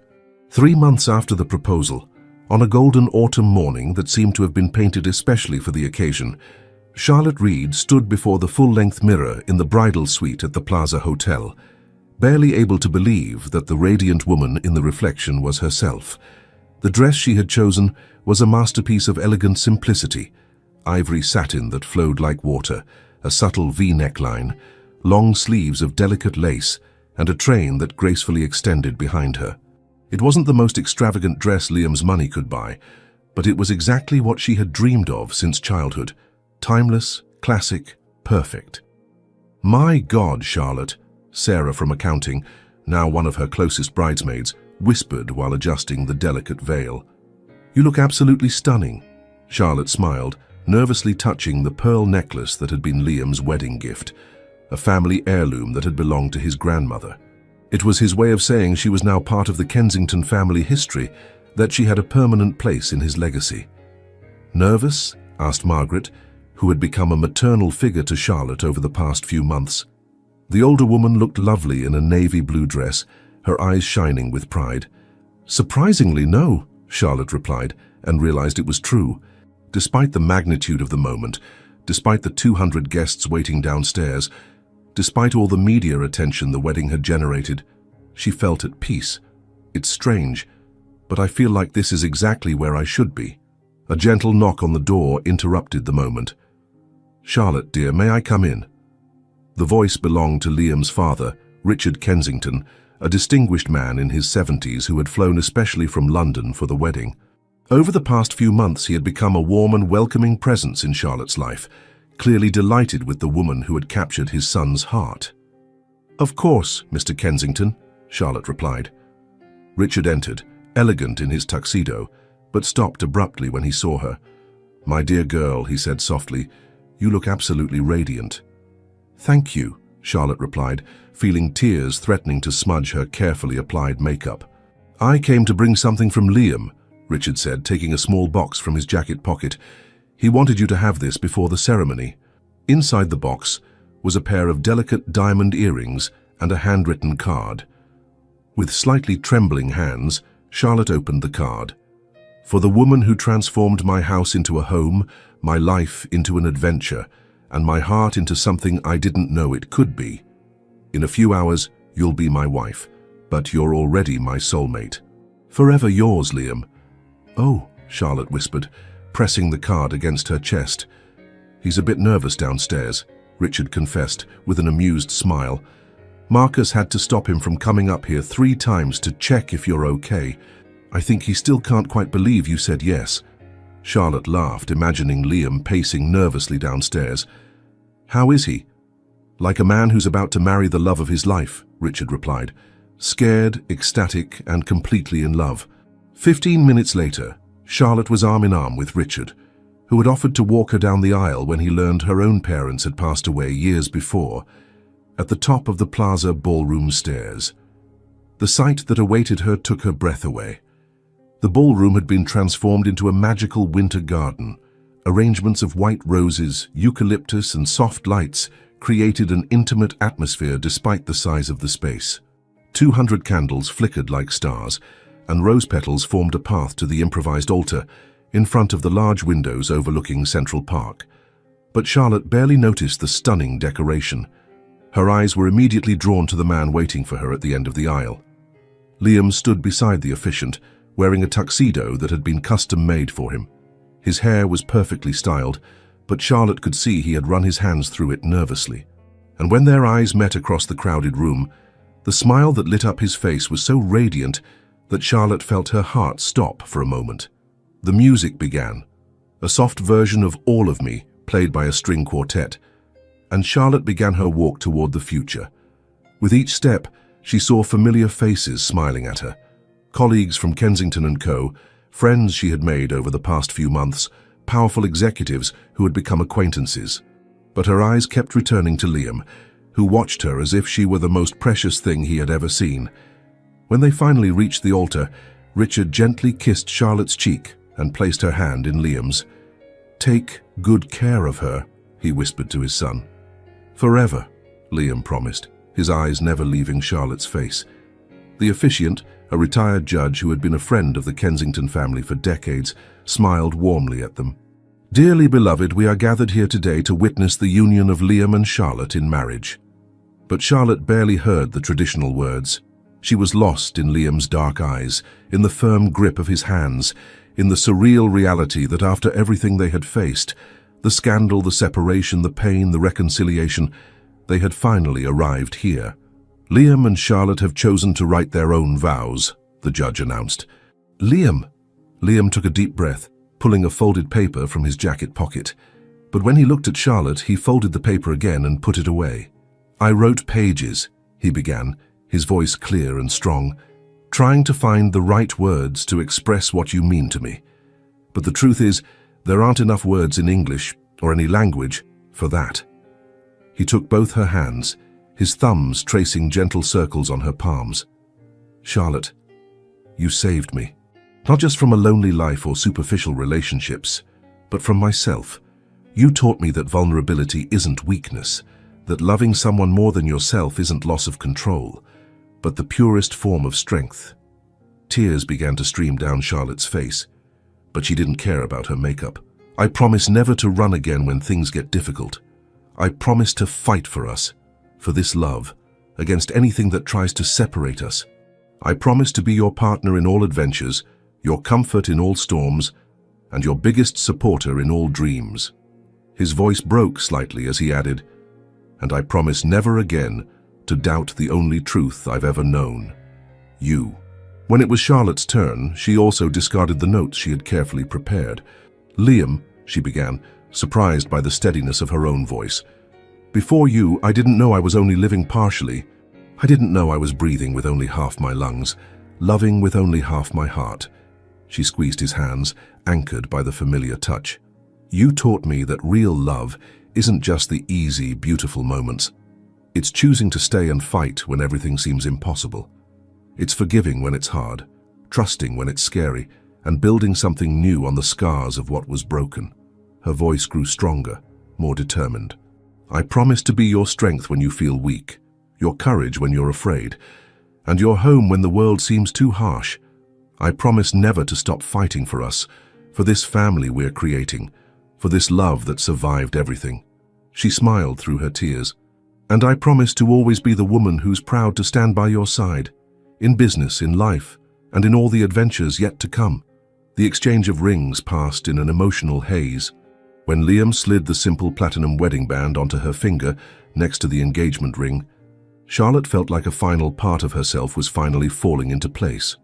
3 months after the proposal, on a golden autumn morning that seemed to have been painted especially for the occasion, Charlotte Reed stood before the full-length mirror in the bridal suite at the Plaza Hotel, barely able to believe that the radiant woman in the reflection was herself. The dress she had chosen was a masterpiece of elegant simplicity, ivory satin that flowed like water, a subtle V neckline, long sleeves of delicate lace, and a train that gracefully extended behind her. It wasn't the most extravagant dress Liam's money could buy, but it was exactly what she had dreamed of since childhood. Timeless, classic, perfect. "My God, Charlotte," Sarah from accounting, now one of her closest bridesmaids, whispered while adjusting the delicate veil. "You look absolutely stunning." Charlotte smiled, nervously touching the pearl necklace that had been Liam's wedding gift, a family heirloom that had belonged to his grandmother. It was his way of saying she was now part of the Kensington family history, that she had a permanent place in his legacy. "Nervous?" asked Margaret, who had become a maternal figure to Charlotte over the past few months. The older woman looked lovely in a navy blue dress, her eyes shining with pride. "Surprisingly, no," Charlotte replied, and realized it was true. Despite the magnitude of the moment, despite the 200 guests waiting downstairs, despite all the media attention the wedding had generated, she felt at peace. "It's strange, but I feel like this is exactly where I should be." A gentle knock on the door interrupted the moment. "Charlotte, dear, may I come in?" The voice belonged to Liam's father, Richard Kensington, a distinguished man in his 70s who had flown especially from London for the wedding. Over the past few months, he had become a warm and welcoming presence in Charlotte's life, clearly delighted with the woman who had captured his son's heart. "Of course, Mr. Kensington," Charlotte replied. Richard entered, elegant in his tuxedo, but stopped abruptly when he saw her. "My dear girl," he said softly, "you look absolutely radiant." "Thank you," Charlotte replied, feeling tears threatening to smudge her carefully applied makeup. "I came to bring something from Liam," Richard said, taking a small box from his jacket pocket. "He wanted you to have this before the ceremony." Inside the box was a pair of delicate diamond earrings and a handwritten card. With slightly trembling hands, Charlotte opened the card. "For the woman who transformed my house into a home, my life into an adventure, and my heart into something I didn't know it could be. In a few hours, you'll be my wife, but you're already my soulmate. Forever yours, Liam." "Oh," Charlotte whispered, pressing the card against her chest. "He's a bit nervous downstairs," Richard confessed with an amused smile. "Marcus had to stop him from coming up here 3 times to check if you're okay. I think he still can't quite believe you said yes." Charlotte laughed, imagining Liam pacing nervously downstairs. "How is he?" "Like a man who's about to marry the love of his life," Richard replied. "Scared, ecstatic, and completely in love." 15 minutes later, Charlotte was arm in arm with Richard, who had offered to walk her down the aisle when he learned her own parents had passed away years before, at the top of the plaza ballroom stairs. The sight that awaited her took her breath away. The ballroom had been transformed into a magical winter garden. Arrangements of white roses, eucalyptus, and soft lights created an intimate atmosphere despite the size of the space. 200 candles flickered like stars, and rose petals formed a path to the improvised altar in front of the large windows overlooking Central Park. But Charlotte barely noticed the stunning decoration. Her eyes were immediately drawn to the man waiting for her at the end of the aisle. Liam stood beside the officiant, wearing a tuxedo that had been custom-made for him. His hair was perfectly styled, but Charlotte could see he had run his hands through it nervously. And when their eyes met across the crowded room, the smile that lit up his face was so radiant that Charlotte felt her heart stop for a moment. The music began, a soft version of All of Me, played by a string quartet, and Charlotte began her walk toward the future. With each step, she saw familiar faces smiling at her. Colleagues from Kensington & Co., friends she had made over the past few months, powerful executives who had become acquaintances. But her eyes kept returning to Liam, who watched her as if she were the most precious thing he had ever seen. When they finally reached the altar, Richard gently kissed Charlotte's cheek and placed her hand in Liam's. "Take good care of her," he whispered to his son. "Forever," Liam promised, his eyes never leaving Charlotte's face. The officiant, a retired judge who had been a friend of the Kensington family for decades, smiled warmly at them. "Dearly beloved, we are gathered here today to witness the union of Liam and Charlotte in marriage." But Charlotte barely heard the traditional words. She was lost in Liam's dark eyes, in the firm grip of his hands, in the surreal reality that after everything they had faced, the scandal, the separation, the pain, the reconciliation, they had finally arrived here. "Liam and Charlotte have chosen to write their own vows," the judge announced. "Liam!" Liam took a deep breath, pulling a folded paper from his jacket pocket. But when he looked at Charlotte, he folded the paper again and put it away. "I wrote pages," he began, his voice clear and strong, trying to find the right words to express what you mean to me. But the truth is, there aren't enough words in English or any language for that. He took both her hands, his thumbs tracing gentle circles on her palms. Charlotte, you saved me. Not just from a lonely life or superficial relationships, but from myself. You taught me that vulnerability isn't weakness, that loving someone more than yourself isn't loss of control, but the purest form of strength. Tears began to stream down Charlotte's face, but she didn't care about her makeup. I promise never to run again when things get difficult. I promise to fight for us, for this love, against anything that tries to separate us. I promise to be your partner in all adventures, your comfort in all storms, and your biggest supporter in all dreams. His voice broke slightly as he added, and I promise never again to doubt the only truth I've ever known. You. When it was Charlotte's turn, she also discarded the notes she had carefully prepared. Liam, she began, surprised by the steadiness of her own voice. Before you, I didn't know I was only living partially. I didn't know I was breathing with only half my lungs, loving with only half my heart. She squeezed his hands, anchored by the familiar touch. You taught me that real love isn't just the easy, beautiful moments. It's choosing to stay and fight when everything seems impossible. It's forgiving when it's hard, trusting when it's scary, and building something new on the scars of what was broken. Her voice grew stronger, more determined. I promise to be your strength when you feel weak, your courage when you're afraid, and your home when the world seems too harsh. I promise never to stop fighting for us, for this family we're creating, for this love that survived everything. She smiled through her tears. And I promise to always be the woman who's proud to stand by your side, in business, in life, and in all the adventures yet to come. The exchange of rings passed in an emotional haze. When Liam slid the simple platinum wedding band onto her finger next to the engagement ring, Charlotte felt like a final part of herself was finally falling into place.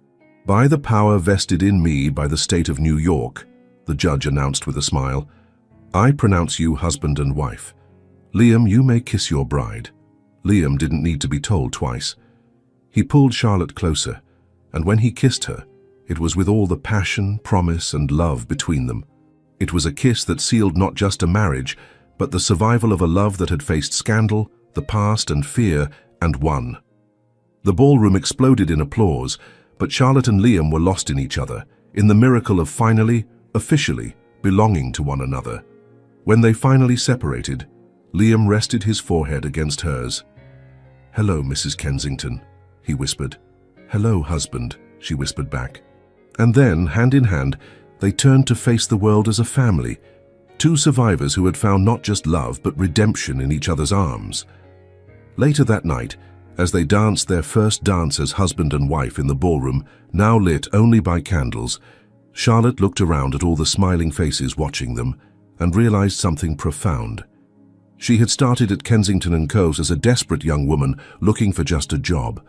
By the power vested in me by the state of New York, the judge announced with a smile, I pronounce you husband and wife. Liam, you may kiss your bride. Liam didn't need to be told twice. He pulled Charlotte closer, and when he kissed her, it was with all the passion, promise, and love between them. It was a kiss that sealed not just a marriage, but the survival of a love that had faced scandal, the past, and fear, and won. The ballroom exploded in applause, but Charlotte and Liam were lost in each other, in the miracle of finally, officially, belonging to one another. When they finally separated, Liam rested his forehead against hers. Hello, Mrs. Kensington, he whispered. Hello, husband, she whispered back. And then, hand in hand, they turned to face the world as a family, two survivors who had found not just love but redemption in each other's arms. Later that night, as they danced their first dance as husband and wife in the ballroom, now lit only by candles, Charlotte looked around at all the smiling faces watching them and realized something profound. She had started at Kensington & Co.'s as a desperate young woman looking for just a job,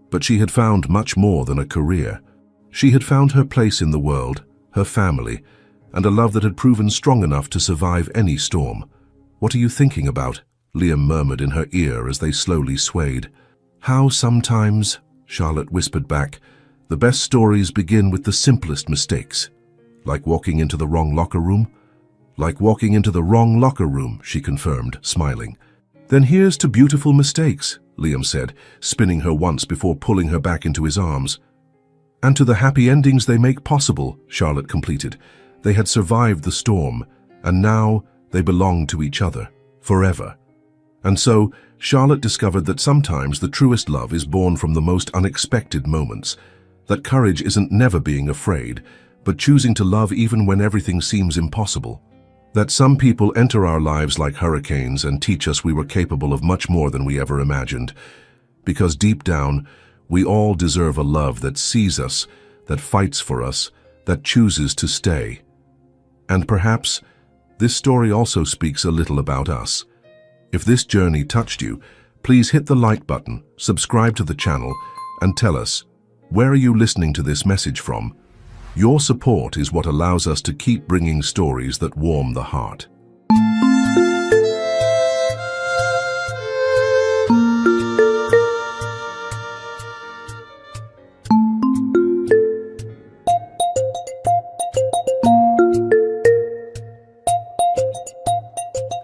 but she had found much more than a career. She had found her place in the world, her family, and a love that had proven strong enough to survive any storm. What are you thinking about? Liam murmured in her ear as they slowly swayed. How sometimes, Charlotte whispered back, the best stories begin with the simplest mistakes. Like walking into the wrong locker room? Like walking into the wrong locker room, she confirmed, smiling. Then here's to beautiful mistakes, Liam said, spinning her once before pulling her back into his arms. And to the happy endings they make possible, Charlotte completed. They had survived the storm, and now they belonged to each other, forever. And so, Charlotte discovered that sometimes the truest love is born from the most unexpected moments, that courage isn't never being afraid, but choosing to love even when everything seems impossible. That some people enter our lives like hurricanes and teach us we were capable of much more than we ever imagined. Because deep down, we all deserve a love that sees us, that fights for us, that chooses to stay. And perhaps, this story also speaks a little about us. If this journey touched you, please hit the like button, subscribe to the channel, and tell us, where are you listening to this message from? Your support is what allows us to keep bringing stories that warm the heart.